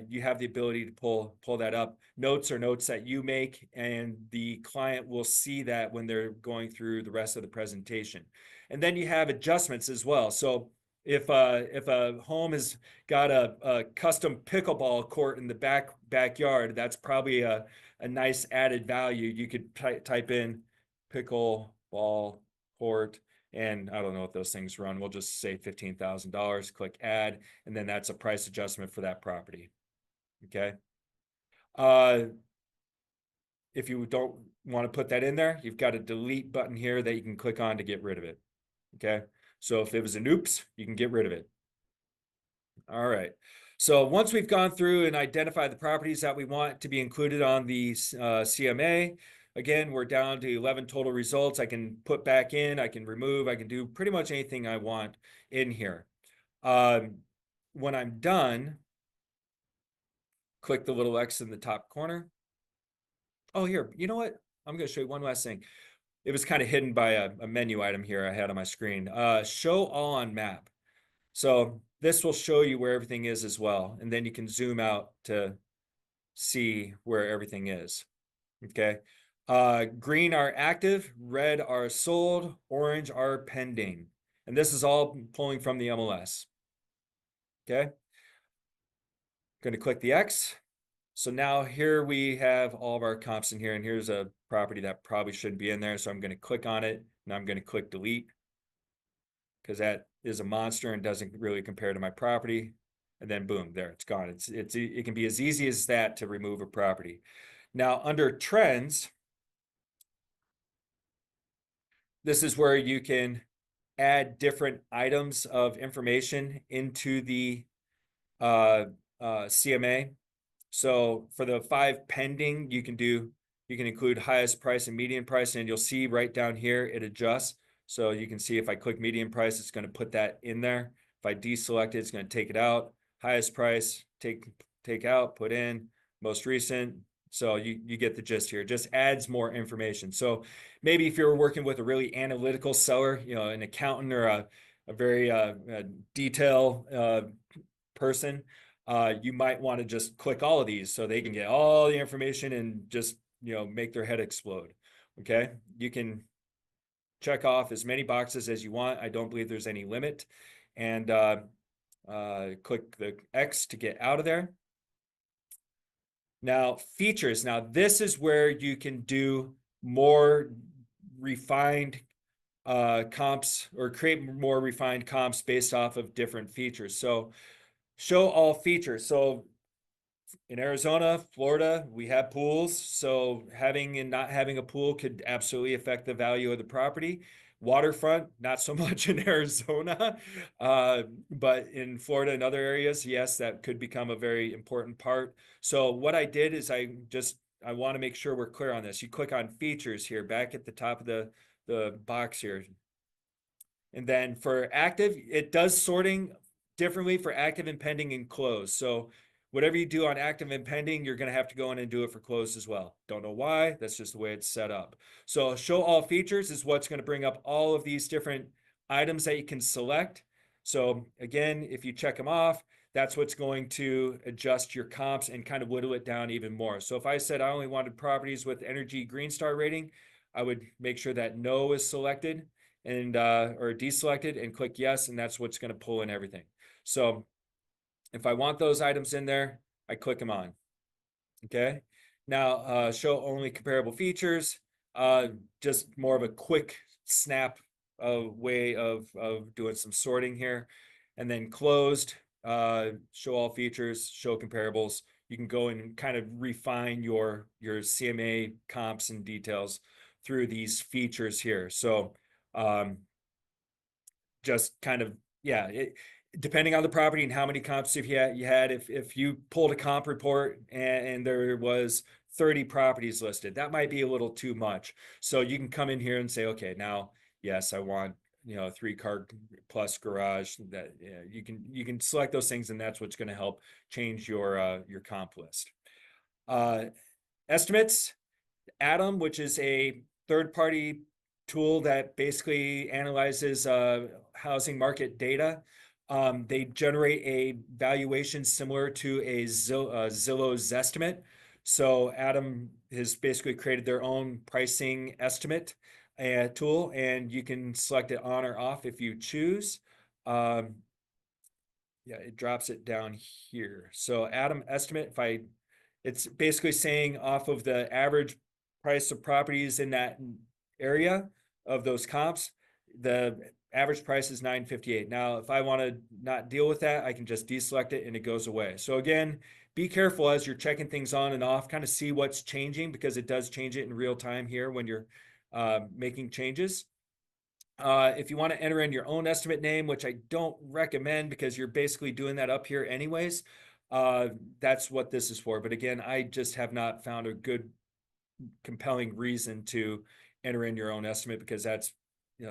you have the ability to pull that up. Notes are notes that you make, and the client will see that when they're going through the rest of the presentation. And then you have adjustments as well. So if a home has got a custom pickleball court in the backyard, that's probably a nice added value. You could type in pickleball court, and I don't know what those things run. We'll just say $15,000, click add, and then that's a price adjustment for that property. Okay. If you don't want to put that in there, you've got a delete button here that you can click on to get rid of it. Okay. So if it was an oops, you can get rid of it. All right. So once we've gone through and identified the properties that we want to be included on the CMA, again, we're down to 11 total results. I can put back in, I can remove, I can do pretty much anything I want in here. When I'm done, click the little X in the top corner. Oh, here, you know what? I'm going to show you one last thing. It was kind of hidden by a menu item here I had on my screen. Show all on map. So this will show you where everything is as well. And then you can zoom out to see where everything is. Okay. Green are active, red are sold, orange are pending. And this is all pulling from the MLS. Okay. Going to click the X. So now here we have all of our comps in here, and here's a property that probably shouldn't be in there. So I'm going to click on it, and I'm going to click delete, because that is a monster and doesn't really compare to my property. And then boom, there, it's gone. It can be as easy as that to remove a property. Now under trends, this is where you can add different items of information into the CMA. So for the 5 pending, you can do, You can include highest price and median price, and you'll see right down here, it adjusts. So you can see if I click median price, it's going to put that in there. If I deselect it, it's going to take it out. Highest price, take out, put in, most recent. So you get the gist here. It just adds more information. So maybe if you're working with a really analytical seller, an accountant or a very detail person, you might want to just click all of these so they can get all the information and just make their head explode. Okay, you can check off as many boxes as you want. I don't believe there's any limit. And click the X to get out of there. Now, features. Now, this is where you can do more refined comps or create more refined comps based off of different features. So show all features. So in Arizona, Florida, we have pools. So having and not having a pool could absolutely affect the value of the property. Waterfront, not so much in Arizona, but in Florida and other areas, yes, that could become a very important part. So what I did is I want to make sure we're clear on this. You click on features here, back at the top of the box here. And then for active, it does sorting differently for active and pending and closed. So whatever you do on active and pending, you're going to have to go in and do it for closed as well. Don't know why. That's just the way it's set up. So show all features is what's going to bring up all of these different items that you can select. So again, if you check them off, that's what's going to adjust your comps and kind of whittle it down even more. So if I said I only wanted properties with energy green star rating, I would make sure that no is selected and or deselected and click yes, and that's what's going to pull in everything. So if I want those items in there, I click them on. Okay. Now show only comparable features. Just more of a quick snap way of doing some sorting here. And then closed, show all features, show comparables. You can go and kind of refine your CMA comps and details through these features here. So just kind of, yeah, depending on the property and how many comps you had, if you pulled a comp report and there was 30 properties listed, that might be a little too much. So you can come in here and say, okay, now, yes, I want, a 3-car plus garage. That you can select those things, and that's what's going to help change your comp list. Estimates, Atom, which is a third-party tool that basically analyzes housing market data. They generate a valuation similar to a Zillow's estimate. So Atom has basically created their own pricing estimate tool, and you can select it on or off if you choose. Yeah, it drops it down here. So Atom estimate, it's basically saying off of the average price of properties in that area of those comps, the average price is $958. Now, if I want to not deal with that, I can just deselect it and it goes away. So again, be careful as you're checking things on and off, kind of see what's changing, because it does change it in real time here when you're making changes. If you want to enter in your own estimate name, which I don't recommend because you're basically doing that up here anyways, that's what this is for. But again, I just have not found a good compelling reason to enter in your own estimate, because that's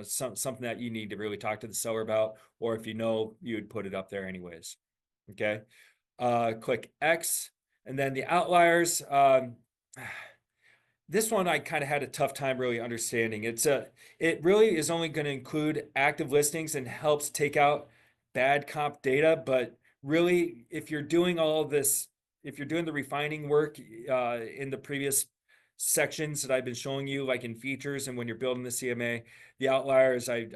something that you need to really talk to the seller about, or if you would put it up there anyways. Okay. Click X, and then the outliers. This one I kind of had a tough time really understanding. It really is only going to include active listings and helps take out bad comp data. But really, if you're doing all this, if you're doing the refining work in the previous sections that I've been showing you, like in features and when you're building the CMA, the outliers, I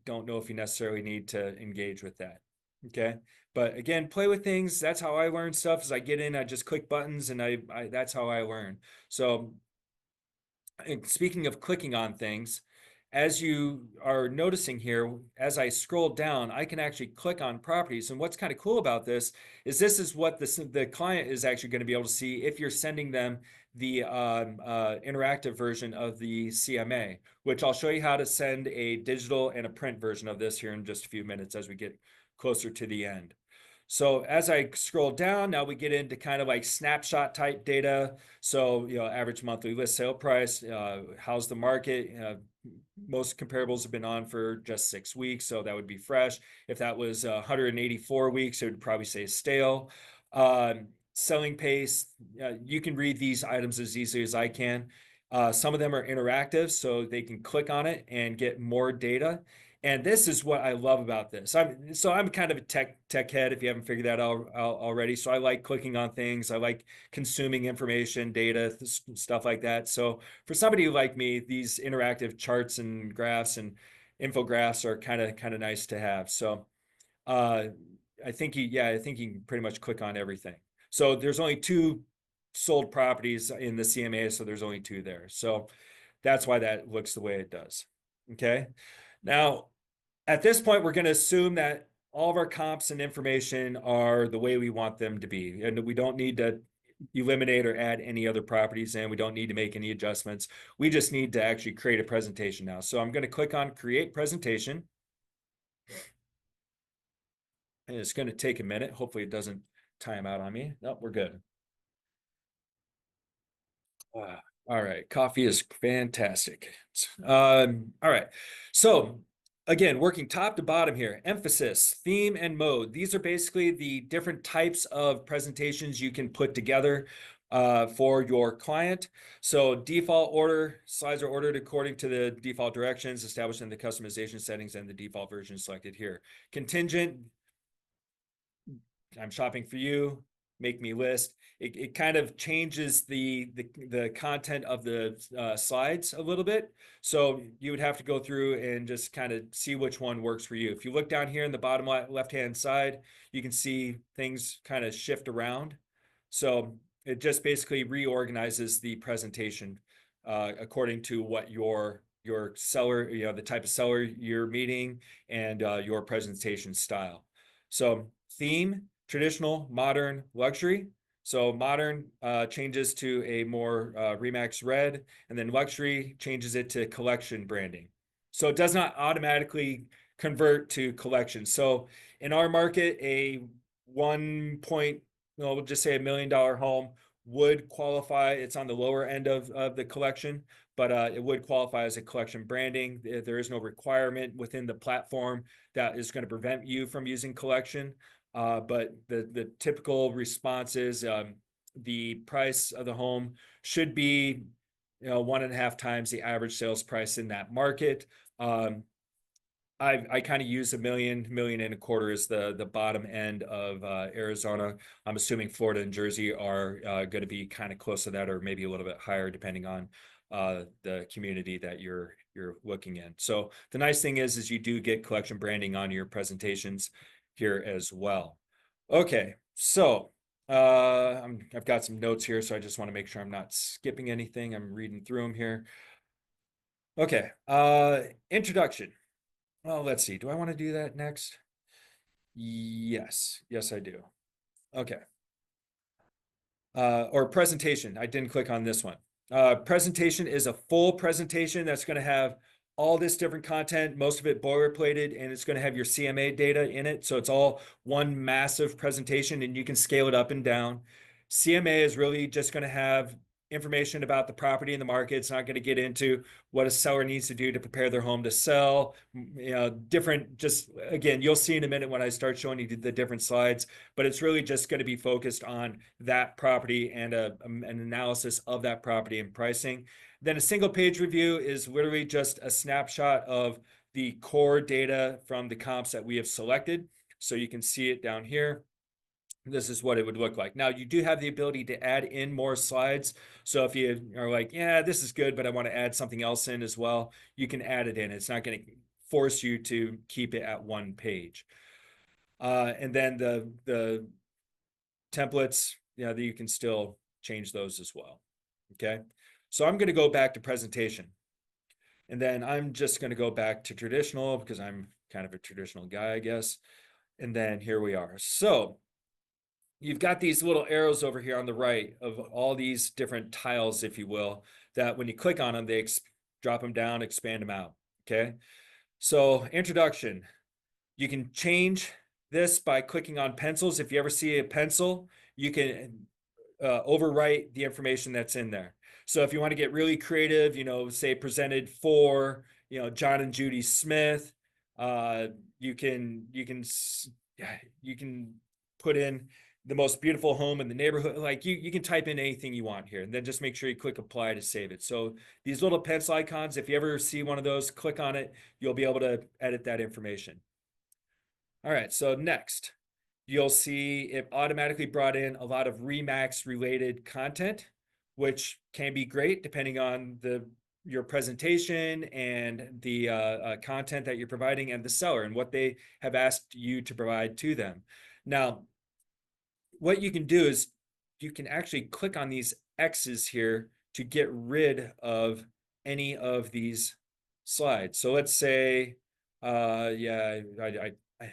don't know if you necessarily need to engage with that. Okay. But again, play with things. That's how I learn stuff. As I get in, I just click buttons, and that's how I learn. So, and speaking of clicking on things, as you are noticing here, as I scroll down, I can actually click on properties. And what's kind of cool about this is what the client is actually going to be able to see if you're sending them the interactive version of the CMA, which I'll show you how to send a digital and a print version of this here in just a few minutes as we get closer to the end. So as I scroll down, now we get into kind of like snapshot type data. So, average monthly list sale price, how's the market? Most comparables have been on for just 6 weeks, so that would be fresh. If that was 184 weeks, it would probably say stale. Selling pace, you can read these items as easily as I can. Some of them are interactive, so they can click on it and get more data. And this is what I love about this. I'm kind of a tech head, if you haven't figured that out already. So I like clicking on things. I like consuming information, data, stuff like that. So for somebody like me, these interactive charts and graphs and infographics are kind of nice to have. So I think you can pretty much click on everything. So there's only 2 sold properties in the CMA, so there's only 2 there. So that's why that looks the way it does. Okay. Now, at this point, we're going to assume that all of our comps and information are the way we want them to be. And we don't need to eliminate or add any other properties in. We don't need to make any adjustments. We just need to actually create a presentation now. So I'm going to click on Create Presentation. And it's going to take a minute. Hopefully it doesn't time out on me. Nope, we're good. All right, coffee is fantastic. All right, so again, working top to bottom here, emphasis, theme, and mode. These are basically the different types of presentations you can put together for your client. So default order, slides are ordered according to the default directions established in the customization settings and the default version selected here. Contingent, I'm shopping for you, make me list. It kind of changes the content of the slides a little bit. So you would have to go through and just kind of see which one works for you. If you look down here in the bottom left-hand side, you can see things kind of shift around. So it just basically reorganizes the presentation according to what your seller, the type of seller you're meeting and your presentation style. So theme, traditional, modern, luxury. So modern changes to a more Remax red, and then luxury changes it to collection branding. So it does not automatically convert to collection. So in our market, a we'll just say $1 million home would qualify. It's on the lower end of the collection, but it would qualify as a collection branding. There is no requirement within the platform that is going to prevent you from using collection. But the typical response is the price of the home should be 1.5 times the average sales price in that market. I kind of use $1 million, $1.25 million as the bottom end of Arizona. I'm assuming Florida and Jersey are going to be kind of close to that, or maybe a little bit higher, depending on the community that you're looking in. So the nice thing is you do get collection branding on your presentations here as well. Okay, so I've got some notes here, so I just want to make sure I'm not skipping anything. I'm reading through them here. Okay, introduction. Well, let's see. Do I want to do that next? Yes, I do. Okay. Or presentation. I didn't click on this one. Presentation is a full presentation that's going to have all this different content, most of it boilerplated, and it's going to have your CMA data in it. So it's all one massive presentation, and you can scale it up and down. CMA is really just going to have information about the property in the market. It's not going to get into what a seller needs to do to prepare their home to sell. Different, just again, you'll see in a minute when I start showing you the different slides, but it's really just going to be focused on that property and an analysis of that property and pricing. Then a single page review is literally just a snapshot of the core data from the comps that we have selected. So you can see it down here. This is what it would look like. Now, you do have the ability to add in more slides. So if you are like, yeah, this is good, but I want to add something else in as well, you can add it in. It's not going to force you to keep it at one page. And then the templates, you can still change those as well. Okay. So I'm going to go back to presentation. And then I'm just going to go back to traditional because I'm kind of a traditional guy, I guess. And then here we are. So you've got these little arrows over here on the right of all these different tiles, if you will, that when you click on them, they drop them down, expand them out. Okay. So introduction, you can change this by clicking on pencils. If you ever see a pencil, you can overwrite the information that's in there. So if you want to get really creative, say presented for, John and Judy Smith, you can put in the most beautiful home in the neighborhood. Like you can type in anything you want here, and then just make sure you click apply to save it. So these little pencil icons, if you ever see one of those, click on it, you'll be able to edit that information. All right, so next, you'll see it automatically brought in a lot of Remax related content, which can be great depending on your presentation and the content that you're providing and the seller and what they have asked you to provide to them. Now, what you can do is you can actually click on these X's here to get rid of any of these slides. So let's say,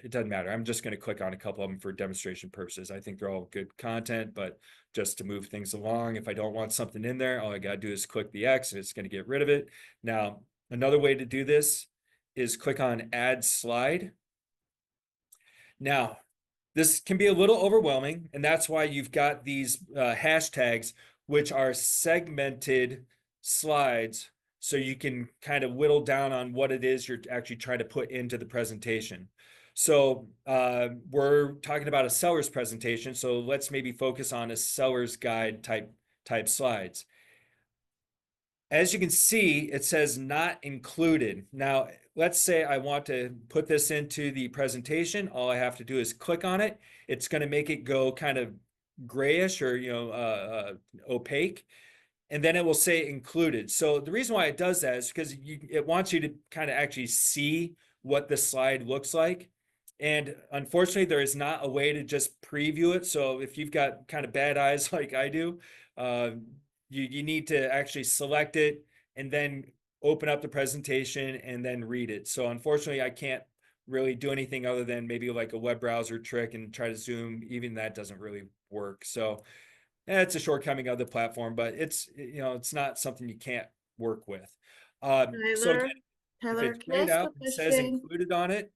it doesn't matter. I'm just going to click on a couple of them for demonstration purposes. I think they're all good content, but just to move things along, if I don't want something in there, all I got to do is click the X and it's going to get rid of it. Now, another way to do this is click on Add Slide. Now, this can be a little overwhelming, and that's why you've got these hashtags, which are segmented slides, so you can kind of whittle down on what it is you're actually trying to put into the presentation. So we're talking about a seller's presentation, so let's maybe focus on a seller's guide type slides. As you can see, it says not included. Now, let's say I want to put this into the presentation. All I have to do is click on it. It's going to make it go kind of grayish or, opaque. And then it will say included. So the reason why it does that is because it wants you to kind of actually see what the slide looks like. And unfortunately, there is not a way to just preview it. So if you've got kind of bad eyes like I do, you need to actually select it and then open up the presentation and then read it. So unfortunately, I can't really do anything other than maybe like a web browser trick and try to zoom. Even that doesn't really work. So it's a shortcoming of the platform, but it's not something you can't work with. So again, if Tyler, it's can I grayed ask a out and says question? included on it,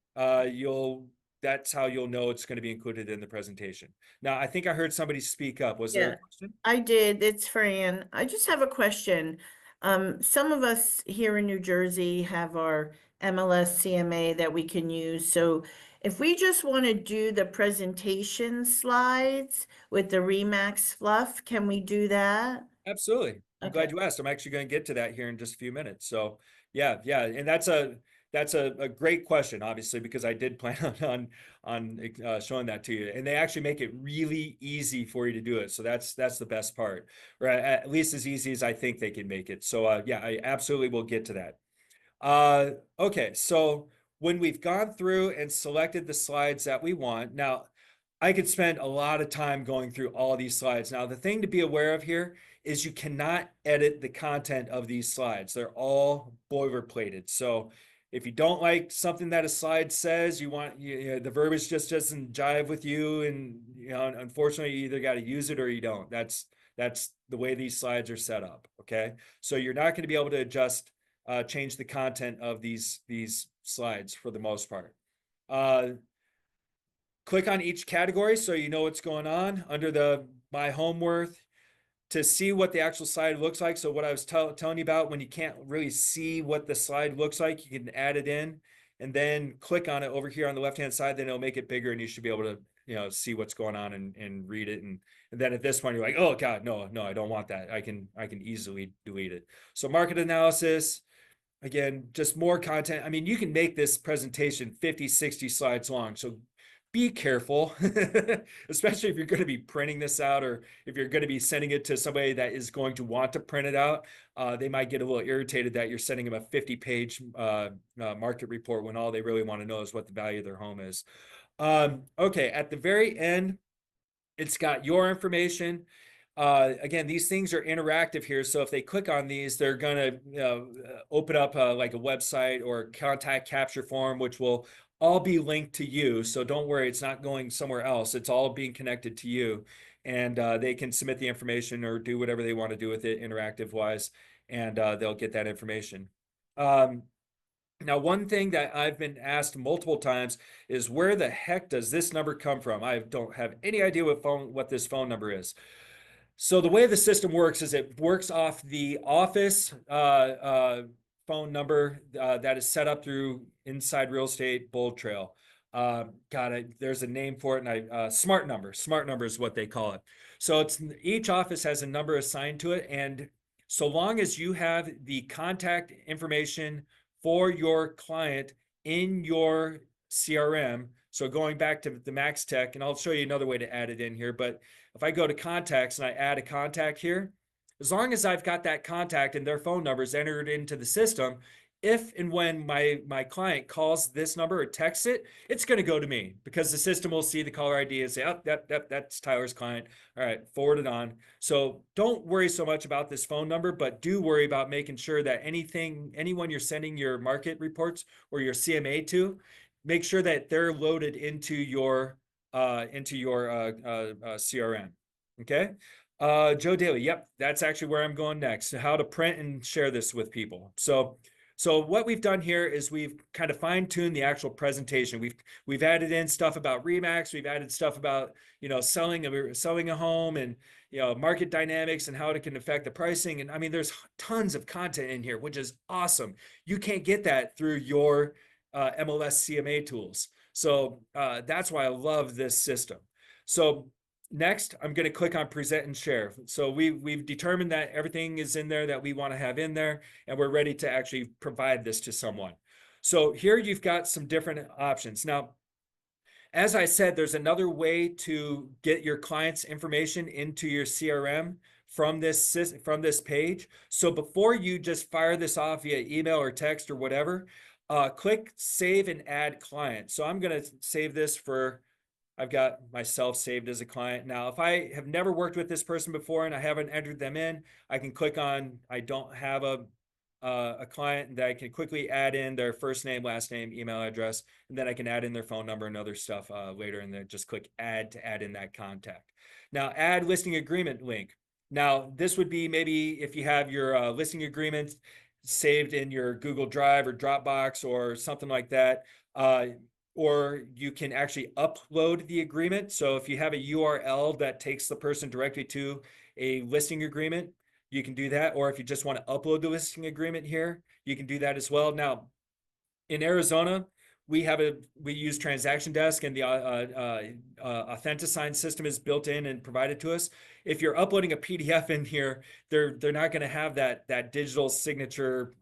that's how you'll know it's going to be included in the presentation. Now, I think I heard somebody speak up. Was there a question? I did. It's Fran. I just have a question. Some of us here in New Jersey have our MLS CMA that we can use. So if we just want to do the presentation slides with the Remax fluff, can we do that? Absolutely. I'm glad Okay. you asked. I'm actually going to get to that here in just a few minutes. So yeah. And that's a great question, obviously, because I did plan on showing that to you, and they actually make it really easy for you to do it. So that's the best part, right? At least as easy as I think they can make it. So yeah, I absolutely will get to that. Okay, so when we've gone through and selected the slides that we want, now I could spend a lot of time going through all these slides. Now, the thing to be aware of here is you cannot edit the content of these slides. They're all boilerplated. So if you don't like something that a slide says, the verbiage just doesn't jive with you, and unfortunately, you either got to use it or you don't. That's the way these slides are set up. Okay, so you're not going to be able to adjust change the content of these slides for the most part. Click on each category so you know what's going on under the My Home Worth to see what the actual slide looks like. So what I was telling you about, when you can't really see what the slide looks like, you can add it in and then click on it over here on the left-hand side. Then it'll make it bigger and you should be able to see what's going on and read it. And then at this point, you're like, oh God, no, I don't want that. I can easily delete it. So market analysis, again, just more content. I mean, you can make this presentation 50, 60 slides long. So be careful, especially if you're going to be printing this out or if you're going to be sending it to somebody that is going to want to print it out. They might get a little irritated that you're sending them a 50-page market report when all they really want to know is what the value of their home is. Okay, at the very end, it's got your information. Again, these things are interactive here. So if they click on these, they're going to open up like a website or a contact capture form, which will all be linked to you. So don't worry, it's not going somewhere else. It's all being connected to you. And they can submit the information or do whatever they want to do with it interactive wise, and they'll get that information. Now, one thing that I've been asked multiple times is where the heck does this number come from? I don't have any idea what this phone number is. So the way the system works is it works off the office phone number that is set up through Inside Real Estate Bold Trail. There's a name for it, and smart number. Smart number is what they call it. So it's each office has a number assigned to it, and so long as you have the contact information for your client in your CRM. So going back to the Max Tech, and I'll show you another way to add it in here, but if I go to contacts and I add a contact here, as long as I've got that contact and their phone numbers entered into the system, if and when my client calls this number or texts it, it's going to go to me because the system will see the caller ID and say, oh, that's Tyler's client. All right, forward it on. So don't worry so much about this phone number, but do worry about making sure that anyone you're sending your market reports or your CMA to, make sure that they're loaded into your CRM. Okay. Joe Daly. Yep. That's actually where I'm going next. How to print and share this with people. So what we've done here is we've kind of fine-tuned the actual presentation. We've added in stuff about Remax. We've added stuff about, selling a home and, market dynamics and how it can affect the pricing. And I mean, there's tons of content in here, which is awesome. You can't get that through your MLS CMA tools. So that's why I love this system. So next, I'm going to click on present and share. So we've determined that everything is in there that we want to have in there, and we're ready to actually provide this to someone. So here you've got some different options. Now, as I said, there's another way to get your client's information into your CRM from this page. So before you just fire this off via email or text or whatever, click save and add client. So I'm going to save this I've got myself saved as a client. Now, if I have never worked with this person before and I haven't entered them in, I can click on, I don't have a client, that I can quickly add in their first name, last name, email address, and then I can add in their phone number and other stuff later, and then just click add to add in that contact. Now, add listing agreement link. Now, this would be maybe if you have your listing agreement saved in your Google Drive or Dropbox or something like that. Or you can actually upload the agreement. So if you have a URL that takes the person directly to a listing agreement, you can do that. Or if you just want to upload the listing agreement here, you can do that as well. Now, in Arizona, we use Transaction Desk, and the Authentisign system is built in and provided to us. If you're uploading a PDF in here, they're not going to have that digital signature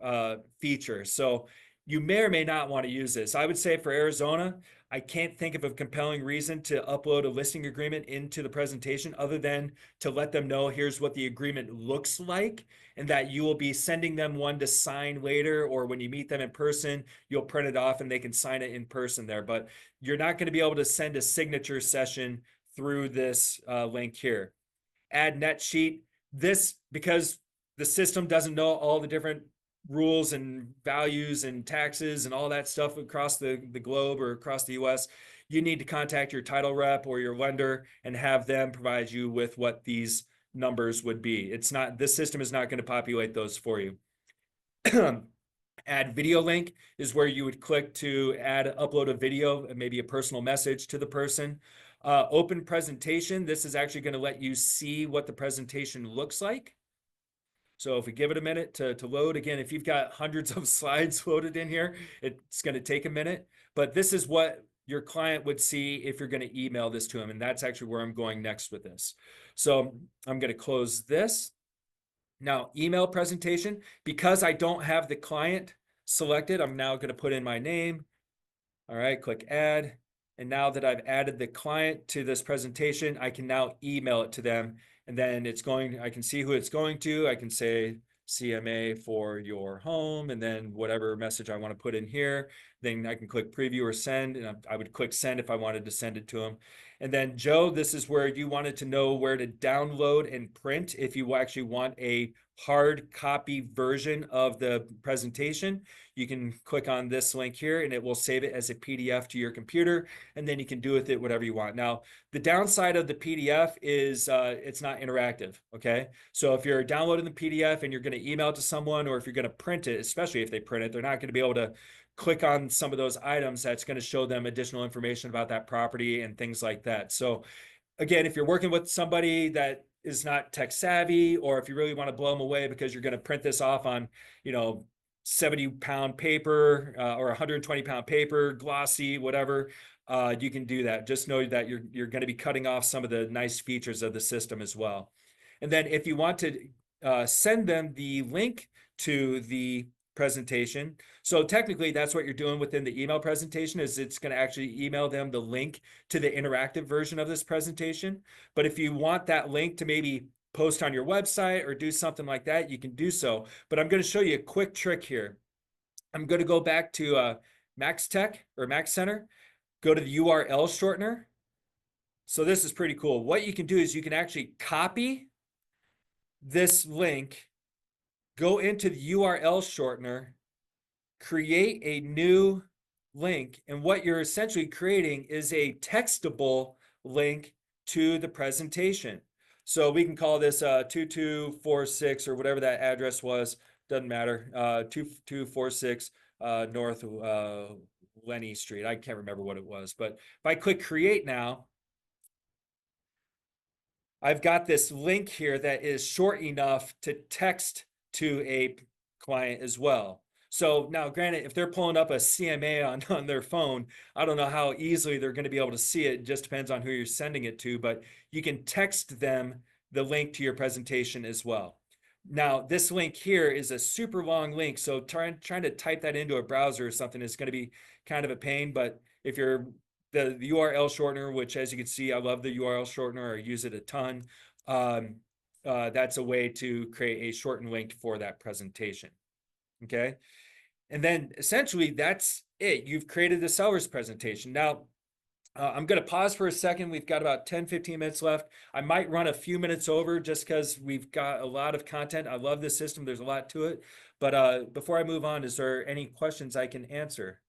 feature. So you may or may not want to use this. I would say for Arizona, I can't think of a compelling reason to upload a listing agreement into the presentation other than to let them know here's what the agreement looks like, and that you will be sending them one to sign later, or when you meet them in person, you'll print it off and they can sign it in person there. But you're not going to be able to send a signature session through this link here. Add net sheet. This, because the system doesn't know all the different rules and values and taxes and all that stuff across the globe or across the US, you need to contact your title rep or your lender and have them provide you with what these numbers would be. This system is not going to populate those for you. Add video link is where you would click to upload a video, maybe a personal message to the person. Open presentation. This is actually going to let you see what the presentation looks like. So if we give it a minute to load, again, if you've got hundreds of slides loaded in here, it's going to take a minute. But this is what your client would see if you're going to email this to them. And that's actually where I'm going next with this. So I'm going to close this. Now, email presentation, because I don't have the client selected, I'm now going to put in my name. All right, click add. And now that I've added the client to this presentation, I can now email it to them. And then I can see who it's going to. I can say CMA for your home, and then whatever message I want to put in here. Then I can click preview or send, and I would click send if I wanted to send it to them. And then Joe, this is where you wanted to know where to download and print if you actually want a hard copy version of the presentation, you can click on this link here and it will save it as a PDF to your computer, and then you can do with it whatever you want. Now, the downside of the PDF is it's not interactive, okay? So if you're downloading the PDF and you're going to email it to someone, or if you're going to print it, especially if they print it, they're not going to be able to click on some of those items that's going to show them additional information about that property and things like that. So again, if you're working with somebody that is not tech savvy, or if you really want to blow them away because you're going to print this off on, 70-pound paper or 120-pound paper, glossy, whatever, you can do that. Just know that you're going to be cutting off some of the nice features of the system as well. And then if you want to send them the link to the presentation. So technically that's what you're doing within the email presentation, is it's going to actually email them the link to the interactive version of this presentation. But if you want that link to maybe post on your website or do something like that, you can do so. But I'm going to show you a quick trick here. I'm going to go back to Max Tech or Max Center, go to the URL shortener. So this is pretty cool. What you can do is you can actually copy this link, go into the URL shortener, create a new link, and what you're essentially creating is a textable link to the presentation. So we can call this 2246 or whatever that address was, doesn't matter, 2246 North Lenny Street. I can't remember what it was, but if I click create now, I've got this link here that is short enough to text to a client as well. So now, granted, if they're pulling up a CMA on their phone, I don't know how easily they're going to be able to see it. It just depends on who you're sending it to, but you can text them the link to your presentation as well. Now, this link here is a super long link, so trying to type that into a browser or something is going to be kind of a pain, but if you're the URL shortener, which as you can see, I love the URL shortener, I use it a ton. That's a way to create a shortened link for that presentation. Okay. And then essentially that's it. You've created the seller's presentation. Now, I'm going to pause for a second. We've got about 10-15 minutes left. I might run a few minutes over just because we've got a lot of content. I love this system. There's a lot to it. But before I move on, is there any questions I can answer?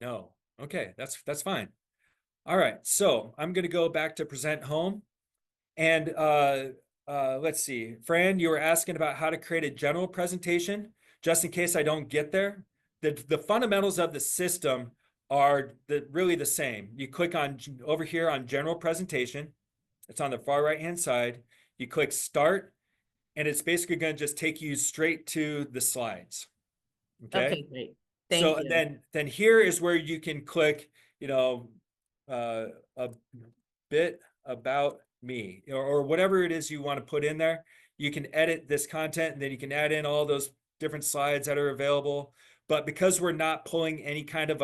No. Okay, that's fine. All right, so I'm going to go back to present home. And let's see, Fran, you were asking about how to create a general presentation. Just in case I don't get there, the fundamentals of the system are really the same. You click on over here on general presentation. It's on the far right-hand side. You click start, and it's basically going to just take you straight to the slides. Okay, great. So Thank you. then here is where you can click, a bit about me, or whatever it is you want to put in there. You can edit this content, and then you can add in all those different slides that are available. But because we're not pulling any kind of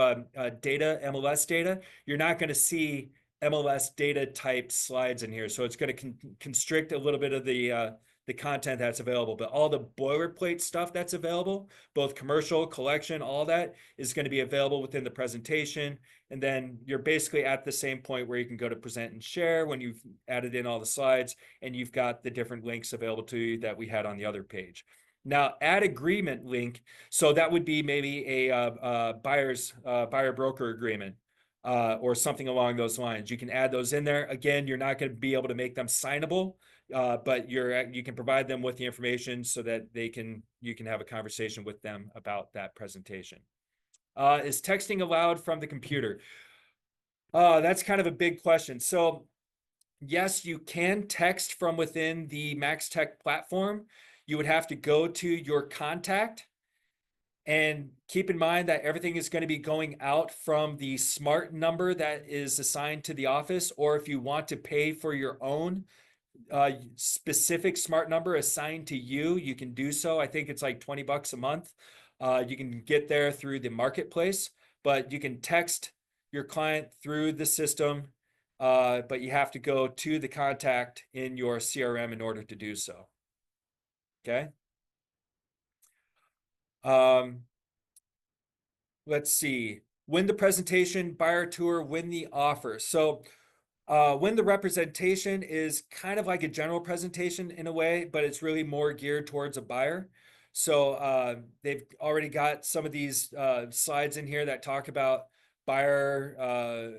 data, MLS data, you're not going to see MLS data type slides in here. So it's going to constrict a little bit of the content that's available. But all the boilerplate stuff that's available, both commercial, collection, all that is going to be available within the presentation. And then you're basically at the same point where you can go to present and share when you've added in all the slides, and you've got the different links available to you that we had on the other page. Now, add agreement link. So that would be maybe a buyer broker agreement or something along those lines. You can add those in there. Again, you're not going to be able to make them signable, but you can provide them with the information so that you can have a conversation with them about that presentation. Is texting allowed from the computer? That's kind of a big question. So yes, you can text from within the Max Tech platform. You would have to go to your contact, and keep in mind that everything is going to be going out from the smart number that is assigned to the office, or if you want to pay for your own specific smart number assigned to you, you can do so. I think it's like $20 a month. You can get there through the marketplace, but you can text your client through the system, but you have to go to the contact in your CRM in order to do so. Okay. Let's see. Win the presentation, buyer tour, win the offer. So When the representation is kind of like a general presentation in a way, but it's really more geared towards a buyer. So they've already got some of these slides in here that talk about buyer,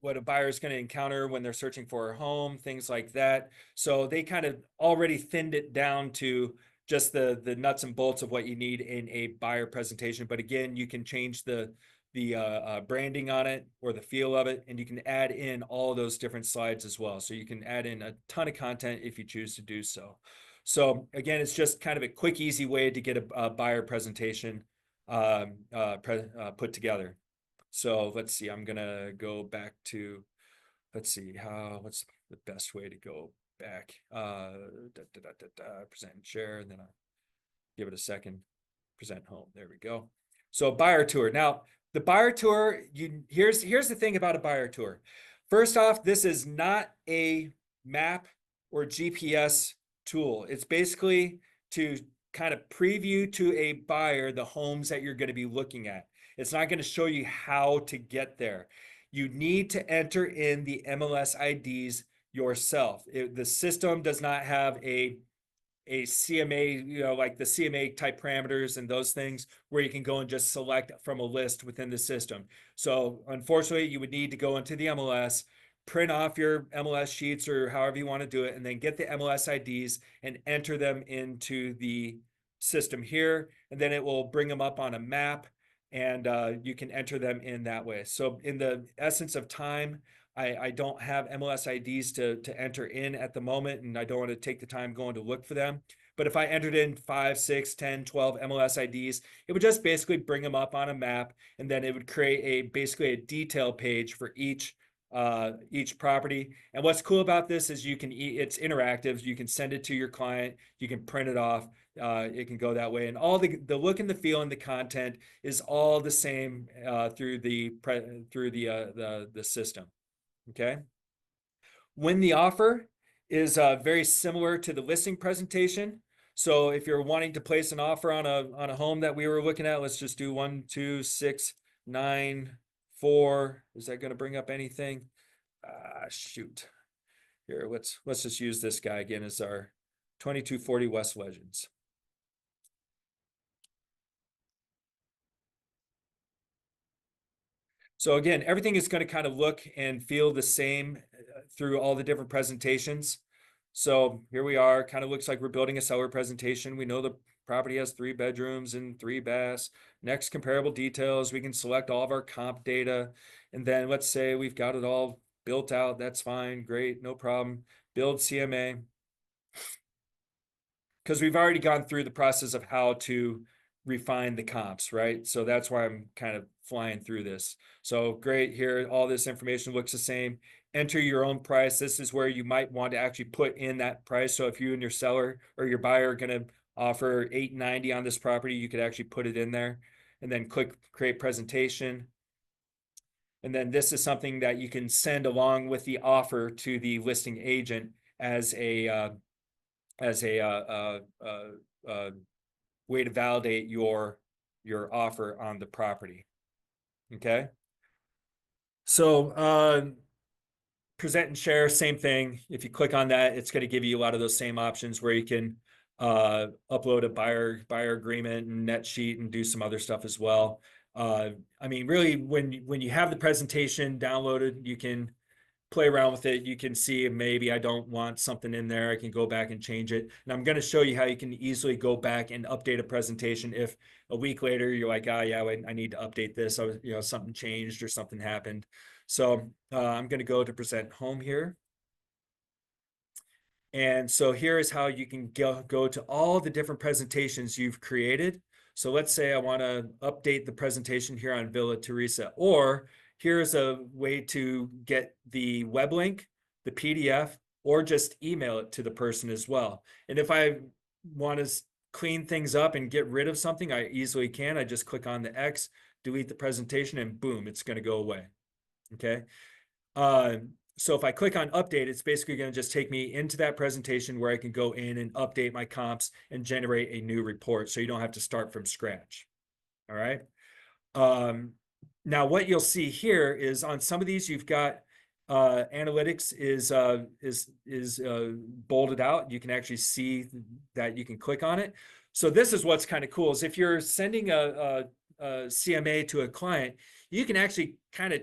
what a buyer is going to encounter when they're searching for a home, things like that. So they kind of already thinned it down to just the nuts and bolts of what you need in a buyer presentation. But again, you can change the branding on it or the feel of it, and you can add in all those different slides as well. So you can add in a ton of content if you choose to do so. So again, it's just kind of a quick, easy way to get a buyer presentation put together. So let's see, I'm gonna go back to, let's see, what's the best way to go back? Present and share, and then I'll give it a second. Present home, there we go. So buyer tour. Now, the buyer tour, here's the thing about a buyer tour. First off, this is not a map or GPS tool. It's basically to kind of preview to a buyer the homes that you're going to be looking at. It's not going to show you how to get there. You need to enter in the MLS IDs yourself. The system does not have a CMA, like the CMA type parameters and those things where you can go and just select from a list within the system. So unfortunately, you would need to go into the MLS, print off your MLS sheets or however you want to do it, and then get the MLS IDs and enter them into the system here. And then it will bring them up on a map, and you can enter them in that way. So in the essence of time, I don't have MLS IDs to enter in at the moment, and I don't want to take the time going to look for them. But if I entered in 5, 6, 10, 12 MLS IDs, it would just basically bring them up on a map, and then it would create basically a detail page for each property. And what's cool about this is it's interactive. You can send it to your client, you can print it off. It can go that way, and all the look and the feel and the content is all the same through the system. Okay. When the offer is very similar to the listing presentation. So if you're wanting to place an offer on a home that we were looking at, let's just do 1, 2, 6, 9, 4. Is that going to bring up anything? Shoot. Here, let's just use this guy again as our 2240 West Legends. So again, everything is going to kind of look and feel the same through all the different presentations. So here we are, kind of looks like we're building a seller presentation. We know the property has 3 bedrooms and 3 baths. Next, comparable details. We can select all of our comp data. And then let's say we've got it all built out. That's fine. Great. No problem. Build CMA. Because we've already gone through the process of how to refine the comps, right? So that's why I'm kind of flying through this. So great, here, all this information looks the same. Enter your own price. This is where you might want to actually put in that price. So if you and your seller or your buyer are going to offer $890 on this property, you could actually put it in there and then click create presentation. And then this is something that you can send along with the offer to the listing agent as a way to validate your offer on the property. Okay. So present and share, same thing. If you click on that, it's going to give you a lot of those same options where you can upload a buyer agreement and net sheet and do some other stuff as well. I mean, really, when you have the presentation downloaded, you can play around with it. You can see maybe I don't want something in there. I can go back and change it. And I'm going to show you how you can easily go back and update a presentation if a week later you're like, yeah, I need to update this. Something changed or something happened. So I'm going to go to present home here. And so here is how you can go to all the different presentations you've created. So let's say I want to update the presentation here on Villa Teresa, or here's a way to get the web link, the PDF, or just email it to the person as well. And if I want to clean things up and get rid of something, I easily can. I just click on the X, delete the presentation, and boom, it's going to go away. Okay. So if I click on update, it's basically going to just take me into that presentation where I can go in and update my comps and generate a new report. So you don't have to start from scratch. All right. Now what you'll see here is on some of these, you've got analytics is bolded out. You can actually see that you can click on it. So this is what's kind of cool is if you're sending a CMA to a client, you can actually kind of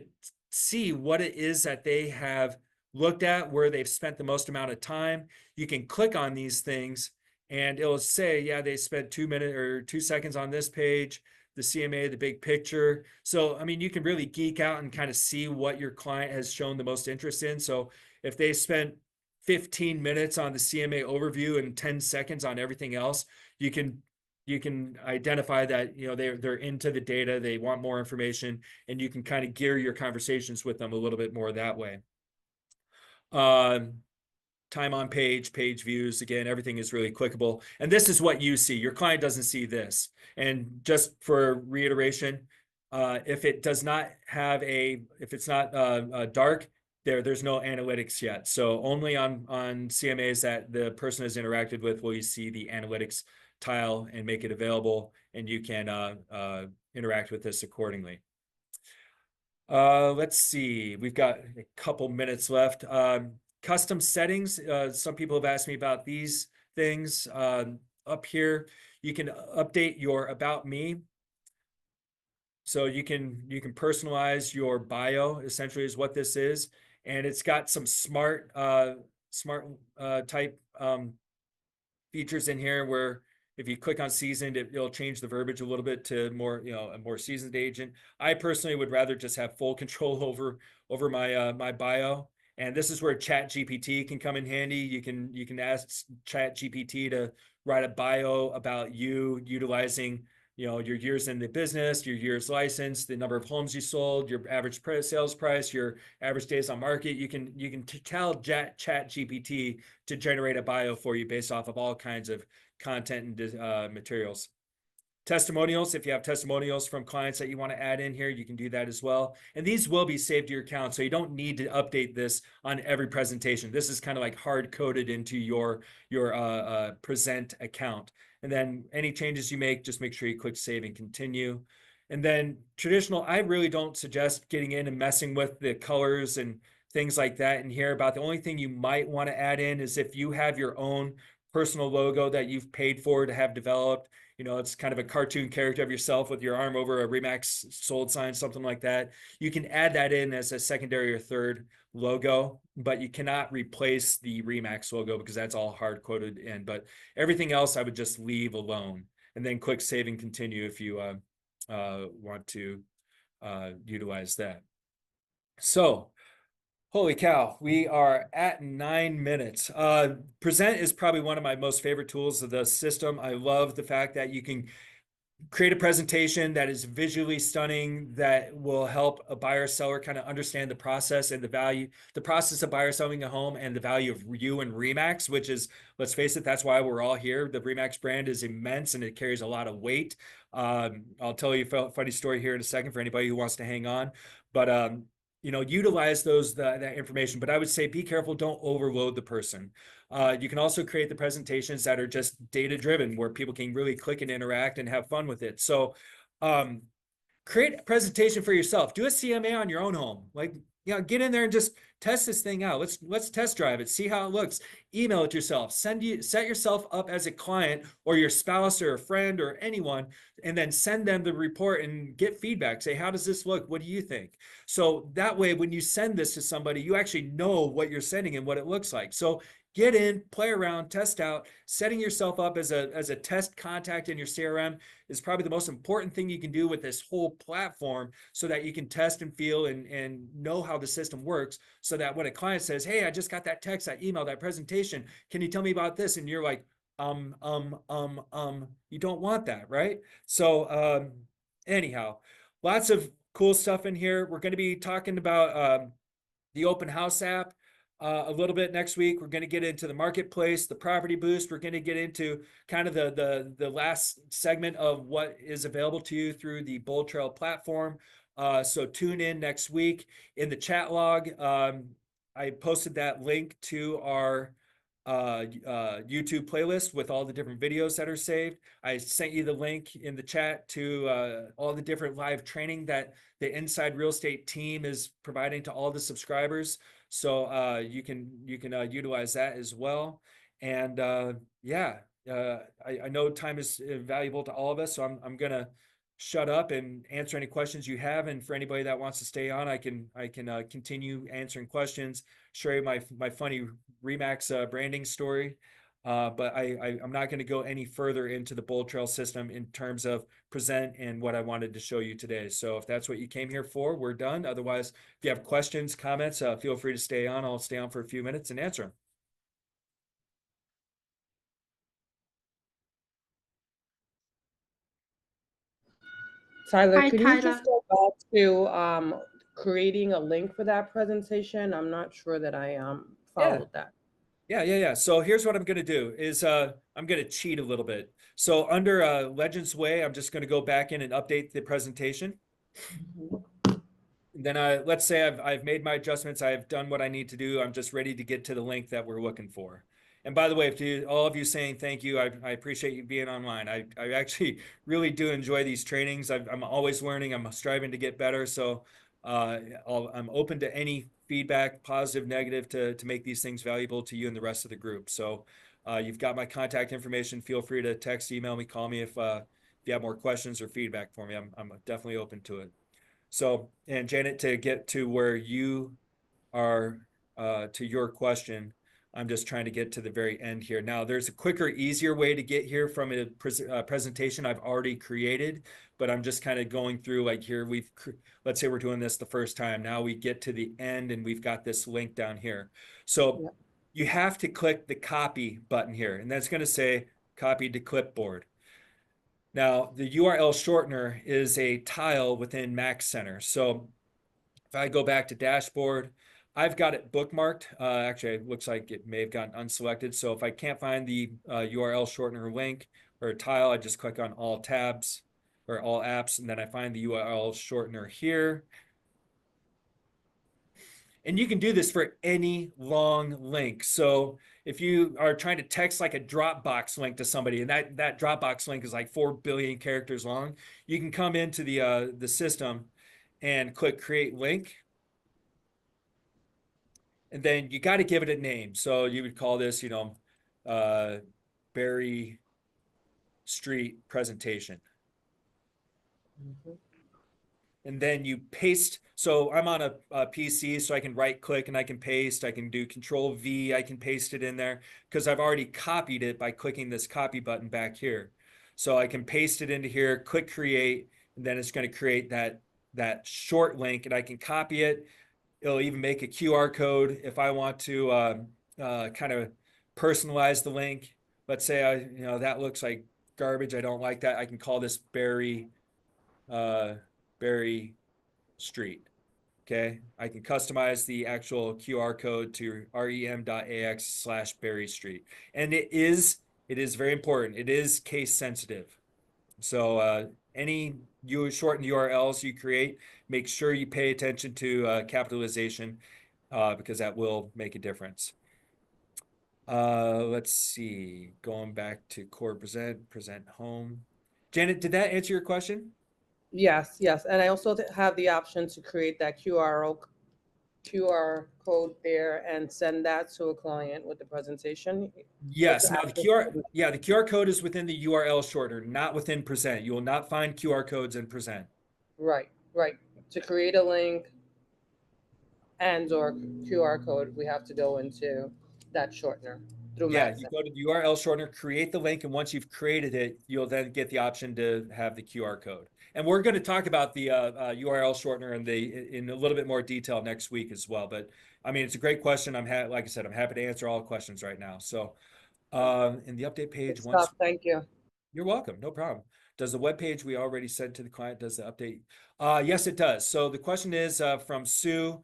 see what it is that they have looked at, where they've spent the most amount of time. You can click on these things and it'll say, yeah, they spent 2 minutes or 2 seconds on this page, the CMA, the big picture. So, I mean, you can really geek out and kind of see what your client has shown the most interest in. So if they spent 15 minutes on the CMA overview and 10 seconds on everything else, you can identify that, you know, they're into the data, they want more information, and you can kind of gear your conversations with them a little bit more that way. Time on page, page views, again, everything is really clickable. And this is what you see. Your client doesn't see this. And just for reiteration, if it does not have if it's not dark, there's no analytics yet. So only on CMAs that the person has interacted with will you see the analytics tile and make it available, and you can interact with this accordingly. Let's see, we've got a couple minutes left. Custom settings. Some people have asked me about these things. Up here, you can update your about me. So you can personalize your bio, essentially is what this is. And it's got some smart type features in here where if you click on seasoned, it'll change the verbiage a little bit to more, you know, a more seasoned agent. I personally would rather just have full control over my my bio. And this is where ChatGPT can come in handy. You can ask ChatGPT to write a bio about you, utilizing, you know, your years in the business, your years licensed, the number of homes you sold, your average sales price, your average days on market. You can tell ChatGPT to generate a bio for you based off of all kinds of content and materials. Testimonials, if you have testimonials from clients that you want to add in here, you can do that as well. And these will be saved to your account, so you don't need to update this on every presentation. This is kind of like hard coded into your present account. And then any changes you make, just make sure you click save and continue. And then traditional, I really don't suggest getting in and messing with the colors and things like that in here. About the only thing you might want to add in is if you have your own personal logo that you've paid for to have developed. You know, it's kind of a cartoon character of yourself with your arm over a Remax sold sign, something like that. You can add that in as a secondary or third logo, but you cannot replace the Remax logo because that's all hard coded in. But everything else I would just leave alone and then click save and continue if you want to utilize that. So, holy cow, we are at 9 minutes. Present is probably one of my most favorite tools of the system. I love the fact that you can create a presentation that is visually stunning, that will help a buyer seller kind of understand the process and the process of buyer selling a home and the value of you and Remax, which is, let's face it, that's why we're all here. The Remax brand is immense and it carries a lot of weight. I'll tell you a funny story here in a second for anybody who wants to hang on, but you know, utilize that information, but I would say be careful, don't overload the person. You can also create the presentations that are just data driven, where people can really click and interact and have fun with it. So create a presentation for yourself. Do a CMA on your own home. Like, you know, get in there and just test this thing out. Let's test drive it, see how it looks. Email it yourself. Set yourself up as a client or your spouse or a friend or anyone, and then send them the report and get feedback. Say, how does this look? What do you think? So that way, when you send this to somebody, you actually know what you're sending and what it looks like. So get in, play around, test out. Setting yourself up as a test contact in your CRM is probably the most important thing you can do with this whole platform, so that you can test and feel and know how the system works, so that when a client says, hey, I just got that text, that email, that presentation, can you tell me about this? And you're like, you don't want that, right? So anyhow, lots of cool stuff in here. We're going to be talking about the open house app a little bit next week. We're going to get into the marketplace, the property boost. We're going to get into kind of the last segment of what is available to you through the Bold Trail platform. So tune in next week. In the chat log, I posted that link to our YouTube playlist with all the different videos that are saved. I sent you the link in the chat to all the different live training that the Inside Real Estate team is providing to all the subscribers. So you can utilize that as well. And yeah, I know time is valuable to all of us, so I'm gonna shut up and answer any questions you have. And for anybody that wants to stay on, I can continue answering questions, share my funny Remax branding story. But I'm not going to go any further into the Bold Trail system in terms of present and what I wanted to show you today. So if that's what you came here for, we're done. Otherwise, if you have questions, comments, feel free to stay on. I'll stay on for a few minutes and answer them. Tyler, Hi, can you just Tyler. go back to creating a link for that presentation? I'm not sure that I followed that. Yeah. So here's what I'm going to do is I'm going to cheat a little bit. So under Legends Way, I'm just going to go back in and update the presentation. Then let's say I've made my adjustments. I've done what I need to do. I'm just ready to get to the link that we're looking for. And by the way, to all of you saying thank you, I appreciate you being online. I actually really do enjoy these trainings. I'm always learning. I'm striving to get better. So I'm open to any feedback, positive, negative, to make these things valuable to you and the rest of the group. So you've got my contact information. Feel free to text, email me, call me if you have more questions or feedback for me. I'm definitely open to it. So, and Janet, to get to where you are, to your question, I'm just trying to get to the very end here. Now, there's a quicker, easier way to get here from a presentation I've already created, but I'm just kind of going through like here, let's say we're doing this the first time. Now we get to the end and we've got this link down here. So you have to click the copy button here, and that's going to say copy to clipboard. Now, the URL shortener is a tile within Max Center. So if I go back to dashboard, I've got it bookmarked. Actually, it looks like it may have gotten unselected. So if I can't find the URL shortener link or tile, I just click on all tabs or all apps, and then I find the URL shortener here. And you can do this for any long link. So if you are trying to text like a Dropbox link to somebody, and that Dropbox link is like 4 billion characters long, you can come into the system and click create link. And then you got to give it a name. So you would call this, Berry Street presentation. And then you paste. So I'm on a PC, so I can right click and I can paste. I can do Control V. I can paste it in there because I've already copied it by clicking this copy button back here. So I can paste it into here, click create, and then it's going to create that short link, and I can copy it. It'll even make a QR code if I want to kind of personalize the link. Let's say that looks like garbage. I don't like that. I can call this Berry Street. Okay, I can customize the actual QR code to rem.ax/Berry Street, and it is very important. It is case sensitive. So any shortened URLs you create, make sure you pay attention to capitalization because that will make a difference. Let's see, going back to core present home. Janet, did that answer your question? Yes. And I also have the option to create that QR code there and send that to a client with the presentation. Yes. Now the QR code is within the URL shortener, not within present. You will not find QR codes in present. Right. To create a link and/or QR code, we have to go into that shortener through Max. You go to the URL shortener, create the link, and once you've created it, you'll then get the option to have the QR code. And we're going to talk about the URL shortener in a little bit more detail next week as well. But I mean, it's a great question. Like I said, I'm happy to answer all questions right now. So in the update page, Thank you. You're welcome. No problem. Does the web page we already sent to the client, does the update? Yes, it does. So the question is from Sue.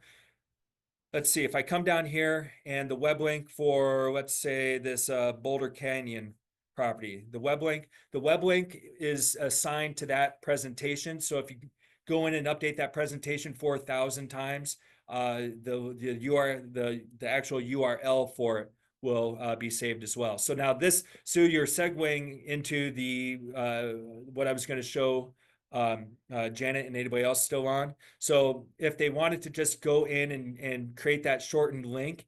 Let's see if I come down here and the web link for, let's say, this Boulder Canyon property, the web link is assigned to that presentation. So if you go in and update that presentation 4,000 times, the actual URL for it will be saved as well. So now this, Sue, you're segueing into the what I was going to show Janet and anybody else still on. So if they wanted to just go in and create that shortened link,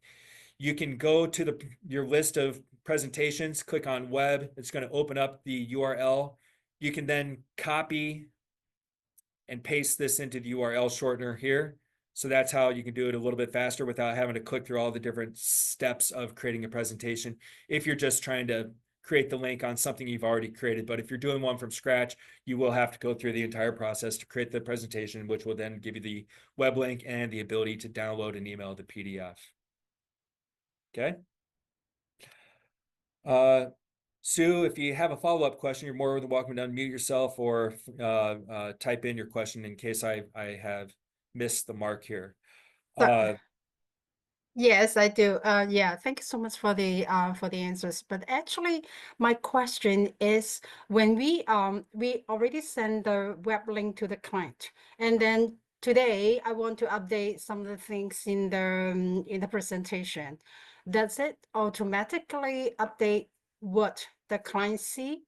you can go to your list of presentations, click on web. It's going to open up the URL. You can then copy and paste this into the URL shortener here. So that's how you can do it a little bit faster without having to click through all the different steps of creating a presentation. If you're just trying to create the link on something you've already created, but if you're doing one from scratch, you will have to go through the entire process to create the presentation, which will then give you the web link and the ability to download and email the PDF. Okay. Sue, if you have a follow-up question, you're more than welcome to unmute yourself or type in your question in case I have missed the mark here. Yes, I do. Yeah, thank you so much for the answers. But actually, my question is, when we already send the web link to the client, and then today I want to update some of the things in the presentation. Does it automatically update what the client see?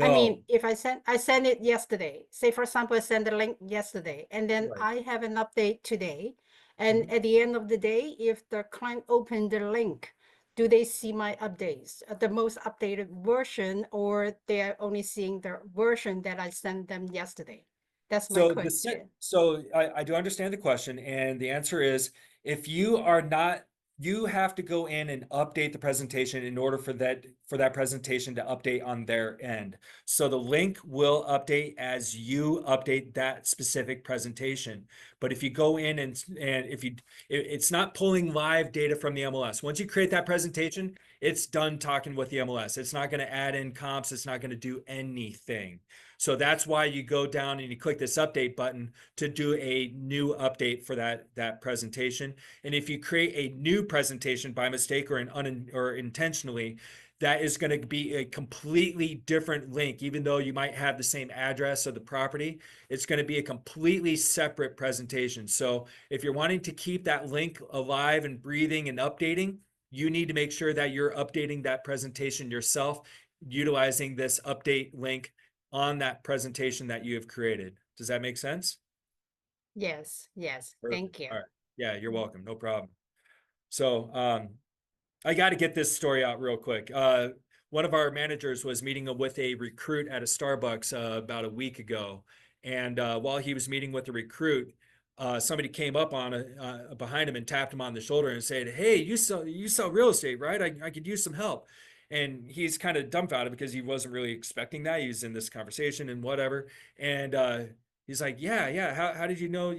I No. mean, if I send it yesterday, say for example, I send the link yesterday, and then Right. I have an update today, and Mhm. at the end of the day, if the client opened the link, do they see my updates, the most updated version, or they're only seeing the version that I sent them yesterday? That's my So question. I do understand the question, and the answer is if you are not, you have to go in and update the presentation in order for that presentation to update on their end. So the link will update as you update that specific presentation. But if you go in and if you, it's not pulling live data from the MLS. Once you create that presentation, it's done talking with the MLS. It's not going to add in comps. It's not going to do anything. So that's why you go down and you click this update button to do a new update for that presentation. And if you create a new presentation by mistake or intentionally, that is going to be a completely different link. Even though you might have the same address of the property, it's going to be a completely separate presentation. So if you're wanting to keep that link alive and breathing and updating, you need to make sure that you're updating that presentation yourself, utilizing this update link on that presentation that you have created. Does that make sense? Yes, yes, thank you. All right. Yeah, you're welcome. No problem. So I got to get this story out real quick. One of our managers was meeting with a recruit at a Starbucks about a week ago. And while he was meeting with the recruit, somebody came up on behind him and tapped him on the shoulder and said, "Hey, you sell real estate, right? I could use some help." And he's kind of dumbfounded because he wasn't really expecting that. He was in this conversation and whatever. And he's like, yeah. How did you know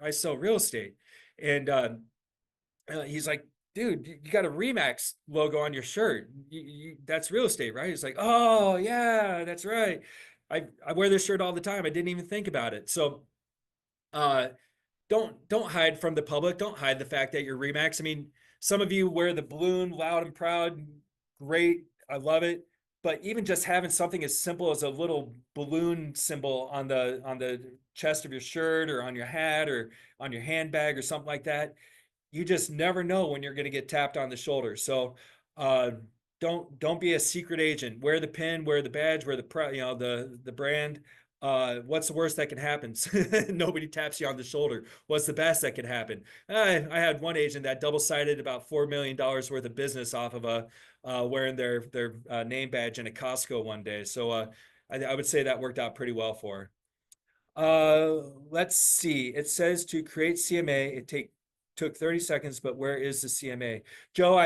I sell real estate? And he's like, "Dude, you got a Remax logo on your shirt. That's real estate, right?" He's like, "Oh yeah, that's right. I wear this shirt all the time. I didn't even think about it." So uh don't hide from the public. Don't hide the fact that you're Remax. I mean, some of you wear the balloon loud and proud. Great. I love it. But even just having something as simple as a little balloon symbol on the chest of your shirt or on your hat or on your handbag or something like that, you just never know when you're going to get tapped on the shoulder. So uh, don't be a secret agent. Wear the pin, wear the badge, wear the brand. What's the worst that can happen? Nobody taps you on the shoulder. What's the best that could happen? I had one agent that double-sided about $4 million worth of business off of wearing their name badge in a Costco one day. So I would say that worked out pretty well for her. Let's see. It says to create CMA, took 30 seconds, but where is the CMA? Joe,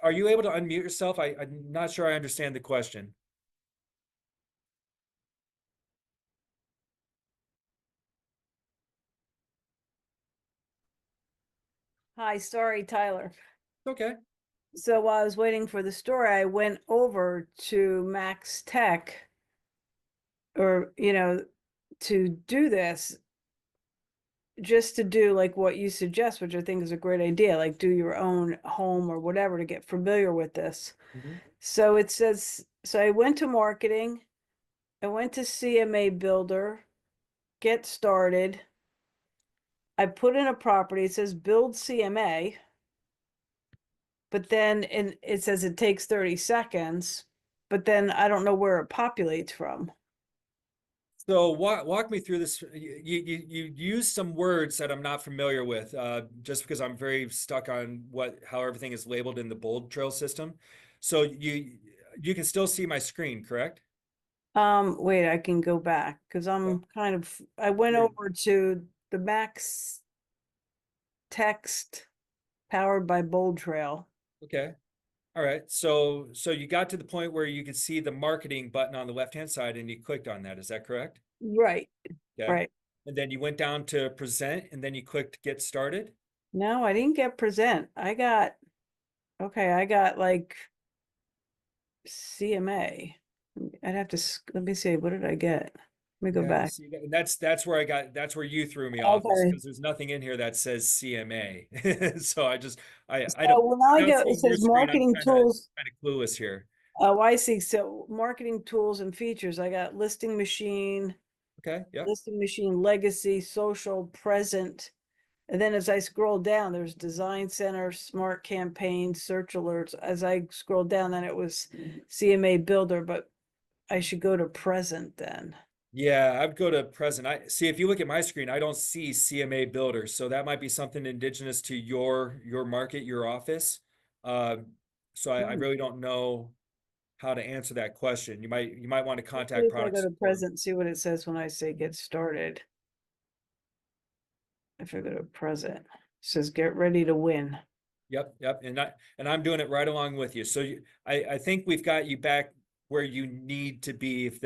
are you able to unmute yourself? I'm not sure I understand the question. Hi, sorry, Tyler. Okay. So while I was waiting for the story, I went over to Max Tech or, to do this, just to do like what you suggest, which I think is a great idea, like do your own home or whatever to get familiar with this. So it says, so I went to marketing, I went to CMA Builder, get started. I put in a property, it says build CMA. but then it says it takes 30 seconds, but then I don't know where it populates from. So walk me through this. You use some words that I'm not familiar with, just because I'm very stuck on how everything is labeled in the bold trail system. So you can still see my screen, correct? Wait, I can go back because I'm I went Here. over to the Max text powered by Bold Trail. Okay. All right. So you got to the point where you could see the marketing button on the left-hand side and you clicked on that. Is that correct? Right, Okay. right. And then you went down to present and then you clicked get started. No, I didn't get present. I got like CMA. I'd have to, let me see, what did I get? Let me go Yeah, back. see, and that's where you threw me off, Okay. because there's nothing in here that says CMA. So I So, don't, well, now I without get, it seeing your says screen, I'm marketing kind tools. of clueless here. Oh, I see. So marketing tools and features. I got listing machine, Okay, yeah. listing machine, legacy, social, present. And then as I scroll down, there's design center, smart campaign, search alerts. As I scroll down, then it was CMA builder, but I should go to present then. Yeah, I'd go to present. I see, if you look at my screen, I don't see CMA builder. So that might be something indigenous to your market, your office. So I really don't know how to answer that question. You might want to See contact if I product go to support. present, see what it says when I say get started. If I go to present, it says get ready to win. Yep. And I'm doing it right along with you. So I think we've got you back where you need to be, if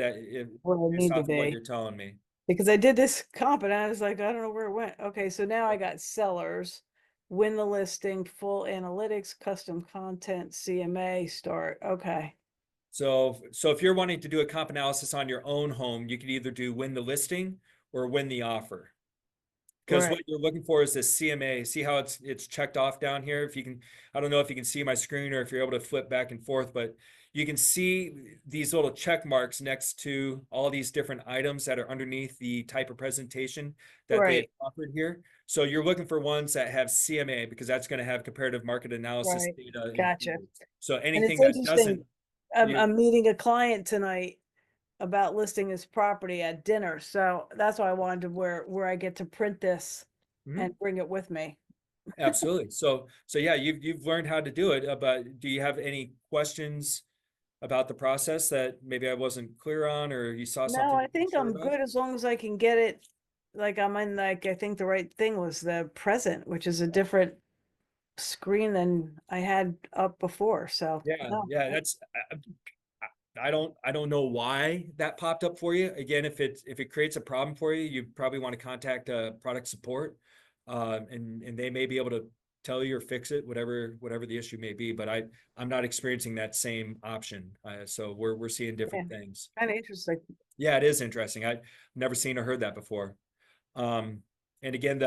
Where I based need to off of what be. you're telling me. Because I did this comp and I was like, I don't know where it went. Okay, so now I got sellers, win the listing, full analytics, custom content, CMA, start. Okay. So if you're wanting to do a comp analysis on your own home, you could either do win the listing or win the offer. Because Right. what you're looking for is this CMA. See how it's checked off down here? If you can, I don't know if you can see my screen or if you're able to flip back and forth, but you can see these little check marks next to all these different items that are underneath the type of presentation that they had Right. offered here. So you're looking for ones that have CMA, because that's going to have comparative market analysis Right. data Gotcha. included. So And anything it's that interesting. doesn't, I'm meeting a client tonight about listing his property at dinner. So that's why I wanted to where I get to print this and bring it with me. absolutely. So yeah, you've learned how to do it, but do you have any questions about the process that maybe I wasn't clear on, or you saw something No, I you weren't think sure I'm about? good as long as I can get it. Like I'm in like, I think the right thing was the present, which is a different screen than I had up before. So Yeah, no, yeah, that's I don't know why that popped up for you. Again, if it creates a problem for you, you probably want to contact product support, and they may be able to tell you or fix it, whatever the issue may be. But I'm not experiencing that same option. So we're seeing different things. kind of interesting. Yeah, it is interesting. I've never seen or heard that before. And again,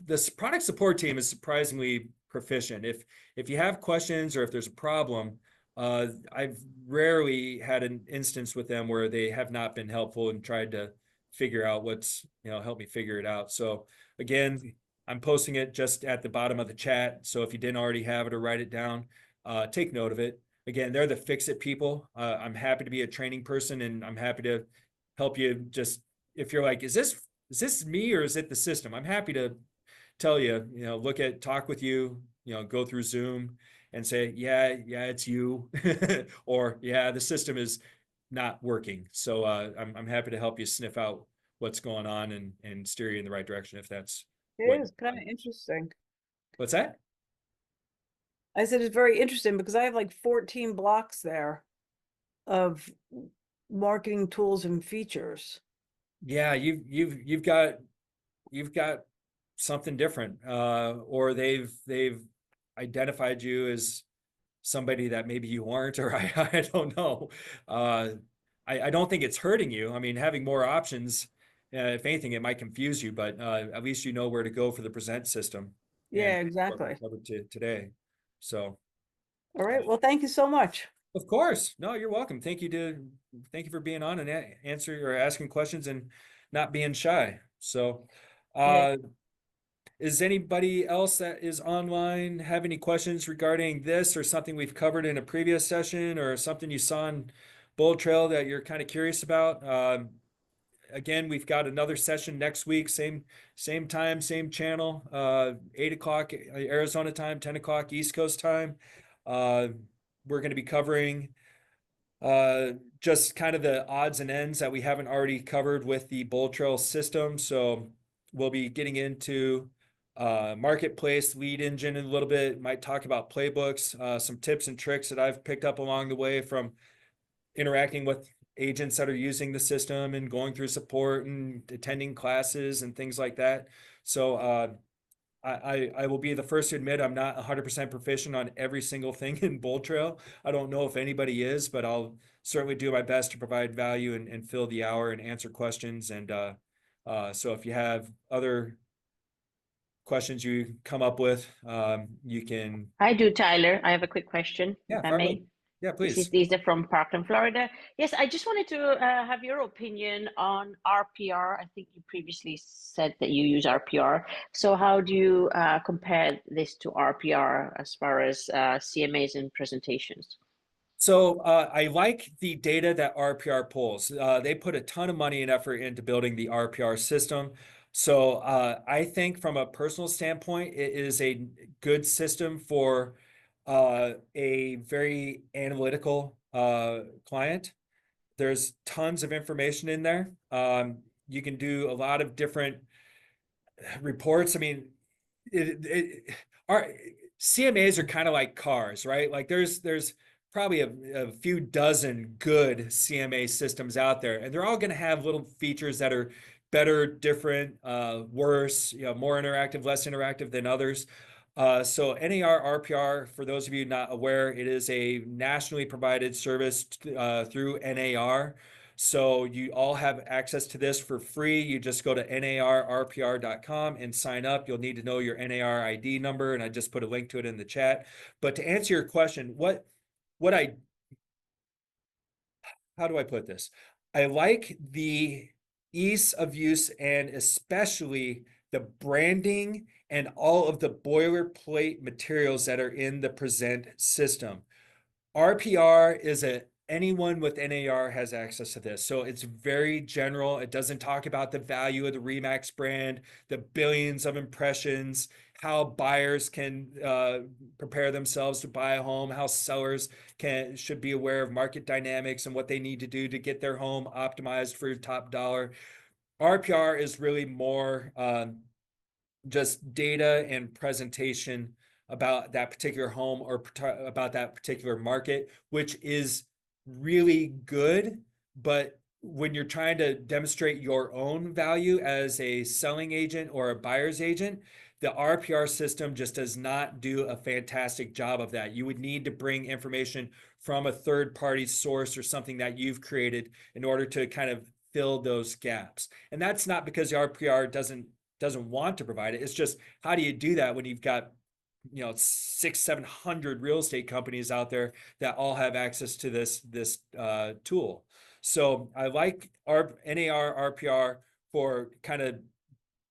this product support team is surprisingly proficient. If you have questions or if there's a problem, I've rarely had an instance with them where they have not been helpful and tried to figure out help me figure it out. So again, I'm posting it just at the bottom of the chat. So if you didn't already have it or write it down, take note of it. Again, they're the fix-it people. I'm happy to be a training person, and I'm happy to help you. Just if you're like, is this me or is it the system? I'm happy to tell you, talk with you, go through Zoom and say, yeah, it's you, or yeah, the system is not working. So I'm happy to help you sniff out what's going on and steer you in the right direction if that's what It is kind of interesting. What's that? I said it's very interesting because I have like 14 blocks there of marketing tools and features. Yeah, you've got something different, or they've identified you as somebody that maybe you aren't, or I don't know. I don't think it's hurting you. I mean, having more options, if anything, it might confuse you, but at least you know where to go for the present system. Yeah, And exactly. covered today. So, all right. Well, thank you so much. of course. No, you're welcome. Thank you for being on and answering or asking questions and not being shy. So, Is anybody else that is online have any questions regarding this or something we've covered in a previous session or something you saw on Bold Trail that you're kind of curious about? Again, we've got another session next week, same time, same channel, 8 o'clock Arizona time, 10 o'clock East Coast time. We're going to be covering just kind of the odds and ends that we haven't already covered with the Bold Trail system. So we'll be getting into marketplace lead engine in a little bit. Might talk about playbooks, some tips and tricks that I've picked up along the way from interacting with agents that are using the system and going through support and attending classes and things like that. So I will be the first to admit I'm not 100% proficient on every single thing in Bold Trail. I don't know if anybody is, but I'll certainly do my best to provide value and fill the hour and answer questions. And so if you have other questions you come up with, you can. I do, Tyler. I have a quick question, Yeah, if I may. Yeah, This is please. Lisa from Parkland, Florida. Yes, I just wanted to have your opinion on RPR. I think you previously said that you use RPR. So how do you compare this to RPR as far as CMAs and presentations? So I like the data that RPR pulls. They put a ton of money and effort into building the RPR system. So I think from a personal standpoint, it is a good system for a very analytical client. There's tons of information in there. You can do a lot of different reports. I mean, our CMAs are kind of like cars, right? Like there's probably a few dozen good CMA systems out there, and they're all going to have little features that are better, different, worse, more interactive, less interactive than others. So NAR RPR, for those of you not aware, it is a nationally provided service through NAR. So you all have access to this for free. You just go to narrpr.com and sign up. You'll need to know your NAR ID number, and I just put a link to it in the chat. But to answer your question, how do I put this? I like the ease of use and especially the branding and all of the boilerplate materials that are in the present system. RPR is anyone with NAR has access to this. So it's very general. It doesn't talk about the value of the RE/MAX brand, the billions of impressions, how buyers can prepare themselves to buy a home, how sellers should be aware of market dynamics and what they need to do to get their home optimized for top dollar. RPR is really more just data and presentation about that particular home or about that particular market, which is really good. But when you're trying to demonstrate your own value as a selling agent or a buyer's agent, the RPR system just does not do a fantastic job of that. You would need to bring information from a third-party source or something that you've created in order to kind of fill those gaps. And that's not because the RPR doesn't want to provide it. It's just, how do you do that when you've got 600-700 real estate companies out there that all have access to this tool? So I like our NAR RPR for kind of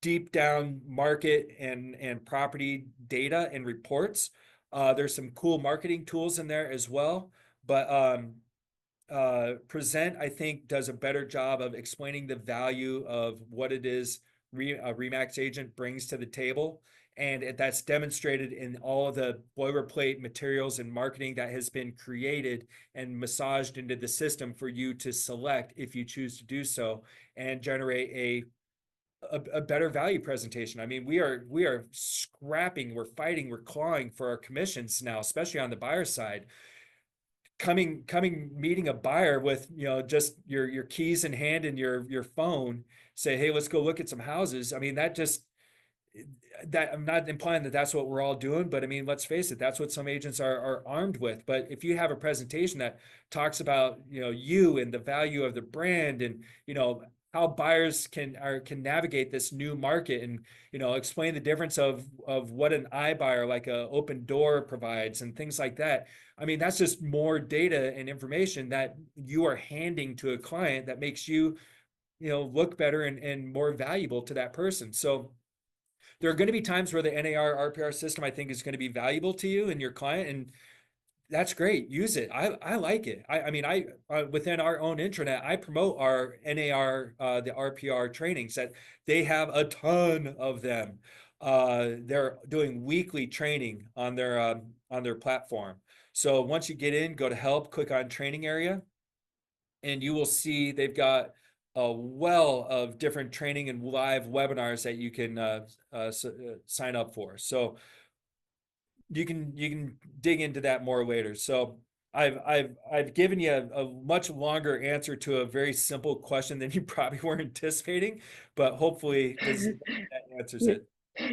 deep down market and property data and reports. There's some cool marketing tools in there as well, but Present, I think, does a better job of explaining the value of what it is a RE/MAX agent brings to the table. And that's demonstrated in all of the boilerplate materials and marketing that has been created and massaged into the system for you to select if you choose to do so and generate a better value presentation. I mean, we are scrapping, we're fighting, we're clawing for our commissions now, especially on the buyer side. Meeting a buyer with just your keys in hand and your phone, say, hey, let's go look at some houses. I mean, that I'm not implying that that's what we're all doing, but I mean, let's face it, that's what some agents are armed with. But if you have a presentation that talks about you and the value of the brand and how buyers can navigate this new market and explain the difference of what an iBuyer like a Open Door provides and things like that. I mean, that's just more data and information that you are handing to a client that makes you look better and more valuable to that person. So there are going to be times where the NAR RPR system, I think, is going to be valuable to you and your client, and that's great. Use it. I like it. I mean, within our own intranet, I promote our NAR, the RPR trainings that they have a ton of them. They're doing weekly training on their platform. So once you get in, go to help, click on training area, and you will see they've got a well of different training and live webinars that you can sign up for. So you can dig into that more later. So I've given you a much longer answer to a very simple question than you probably were anticipating, but hopefully that answers it.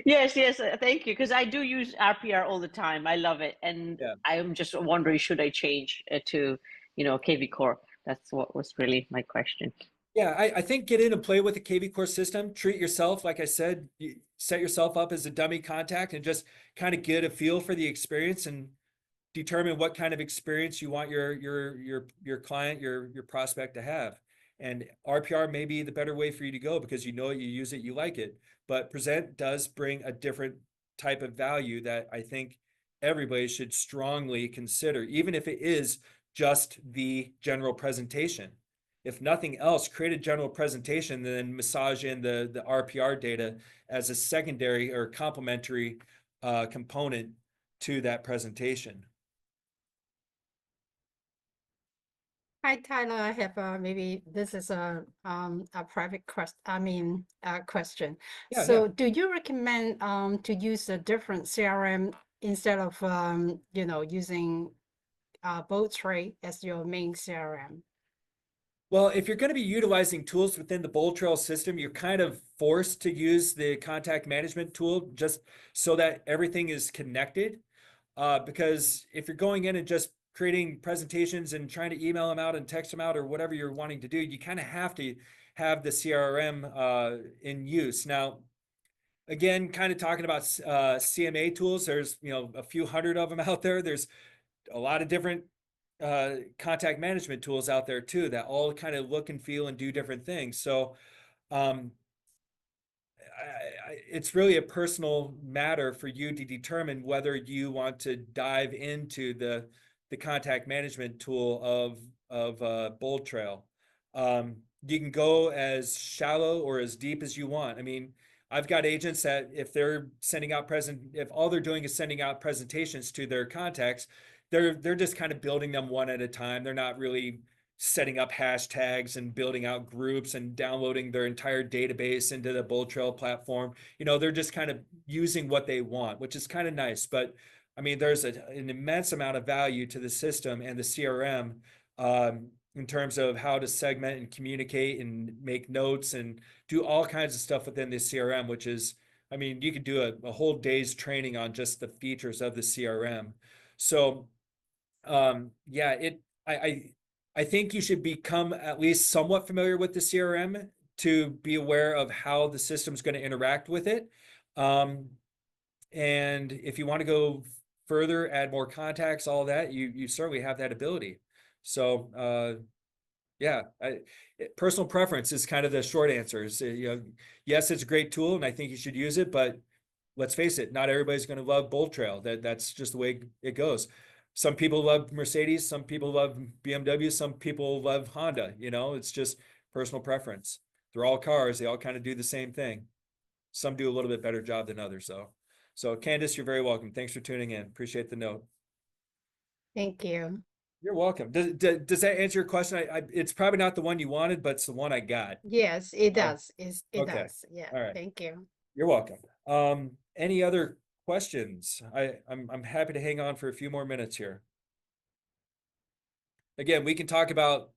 Yes, thank you. Because I do use RPR all the time. I love it, and Yeah. I'm just wondering, should I change to, KV Core? That's what was really my question. Yeah, I think get in and play with the KV Core system. Treat yourself, like I said, set yourself up as a dummy contact and just kind of get a feel for the experience and determine what kind of experience you want your client, your prospect to have. And RPR may be the better way for you to go because you know it, you use it, you like it. But Present does bring a different type of value that I think everybody should strongly consider, even if it is just the general presentation. If nothing else, create a general presentation, then massage in the RPR data as a secondary or complementary component to that presentation. Hi, Tyler. I have maybe this is a private question. Yeah, So, do you recommend to use a different CRM instead of using BoldTrail as your main CRM? Well, if you're going to be utilizing tools within the BoldTrail system, you're kind of forced to use the contact management tool just so that everything is connected. Because if you're going in and just creating presentations and trying to email them out and text them out or whatever you're wanting to do, you kind of have to have the CRM in use. Now, again, kind of talking about CMA tools, there's a few hundred of them out there. There's a lot of different contact management tools out there too that all kind of look and feel and do different things. So it's really a personal matter for you to determine whether you want to dive into the contact management tool of BoldTrail. You can go as shallow or as deep as you want. I mean, I've got agents that if they're if all they're doing is sending out presentations to their contacts, they're just kind of building them one at a time. They're not really setting up hashtags and building out groups and downloading their entire database into the BoldTrail platform. They're just kind of using what they want, which is kind of nice. But I mean, there's an immense amount of value to the system and the CRM in terms of how to segment and communicate and make notes and do all kinds of stuff within the CRM, which is, I mean, you could do a whole day's training on just the features of the CRM. So yeah, I think you should become at least somewhat familiar with the CRM to be aware of how the system's going to interact with it. And if you want to go further, add more contacts, all that, you certainly have that ability. So yeah, personal preference is kind of the short answer. Is, yes, it's a great tool and I think you should use it, but let's face it, not everybody's going to love BoldTrail. That's just the way it goes. Some people love Mercedes, some people love BMW, some people love Honda. It's just personal preference. They're all cars. They all kind of do the same thing. Some do a little bit better job than others, though. So Candace, you're very welcome. Thanks for tuning in. Appreciate the note. Thank you. You're welcome. Does that answer your question? It's probably not the one you wanted, but it's the one I got. Yes, it does. It okay. does. Yeah. All right. Thank you. You're welcome. Any other questions? I'm happy to hang on for a few more minutes here. Again, we can talk about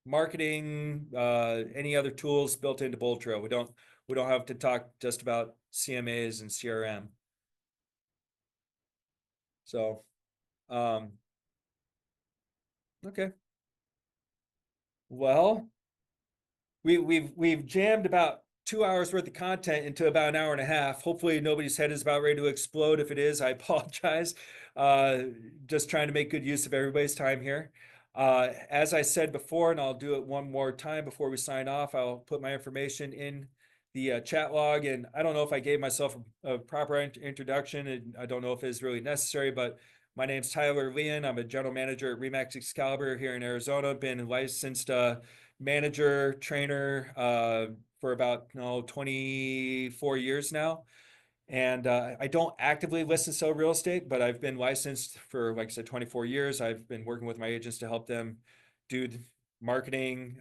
marketing, any other tools built into BoldTrail. We don't have to talk just about CMAs and CRM. So, okay. Well, we've jammed about 2 hours worth of content into about an hour and a half. Hopefully nobody's head is about ready to explode. If it is, I apologize. Just trying to make good use of everybody's time here. As I said before, and I'll do it one more time before we sign off, I'll put my information in the chat log. And I don't know if I gave myself a proper introduction, and I don't know if it's really necessary, but my name's Tyler Leon. I'm a general manager at Remax Excalibur here in Arizona. Been a licensed manager, trainer for about 24 years now. And I don't actively list and sell real estate, but I've been licensed for, like I said, 24 years. I've been working with my agents to help them do marketing,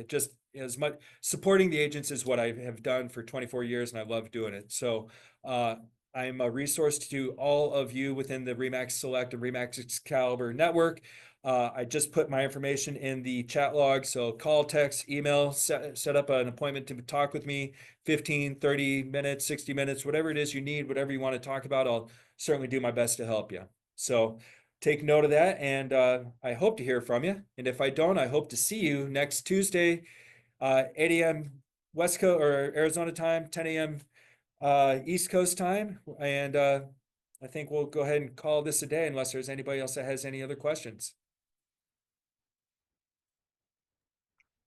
just as much supporting the agents is what I have done for 24 years, and I love doing it. So I'm a resource to all of you within the Remax Select and Remax Excalibur network. I just put my information in the chat log, so call, text, email, set up an appointment to talk with me, 15, 30 minutes, 60 minutes, whatever it is you need, whatever you want to talk about, I'll certainly do my best to help you. So take note of that, and I hope to hear from you. And if I don't, I hope to see you next Tuesday, 8 a.m. West Coast or Arizona time, 10 a.m. East Coast time. And I think we'll go ahead and call this a day unless there's anybody else that has any other questions.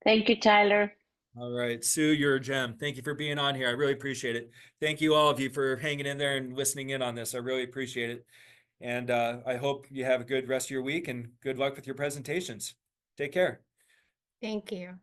Thank you, Tyler. All right, Sue, you're a gem. Thank you for being on here. I really appreciate it. Thank you all of you for hanging in there and listening in on this. I really appreciate it. And I hope you have a good rest of your week and good luck with your presentations. Take care. Thank you.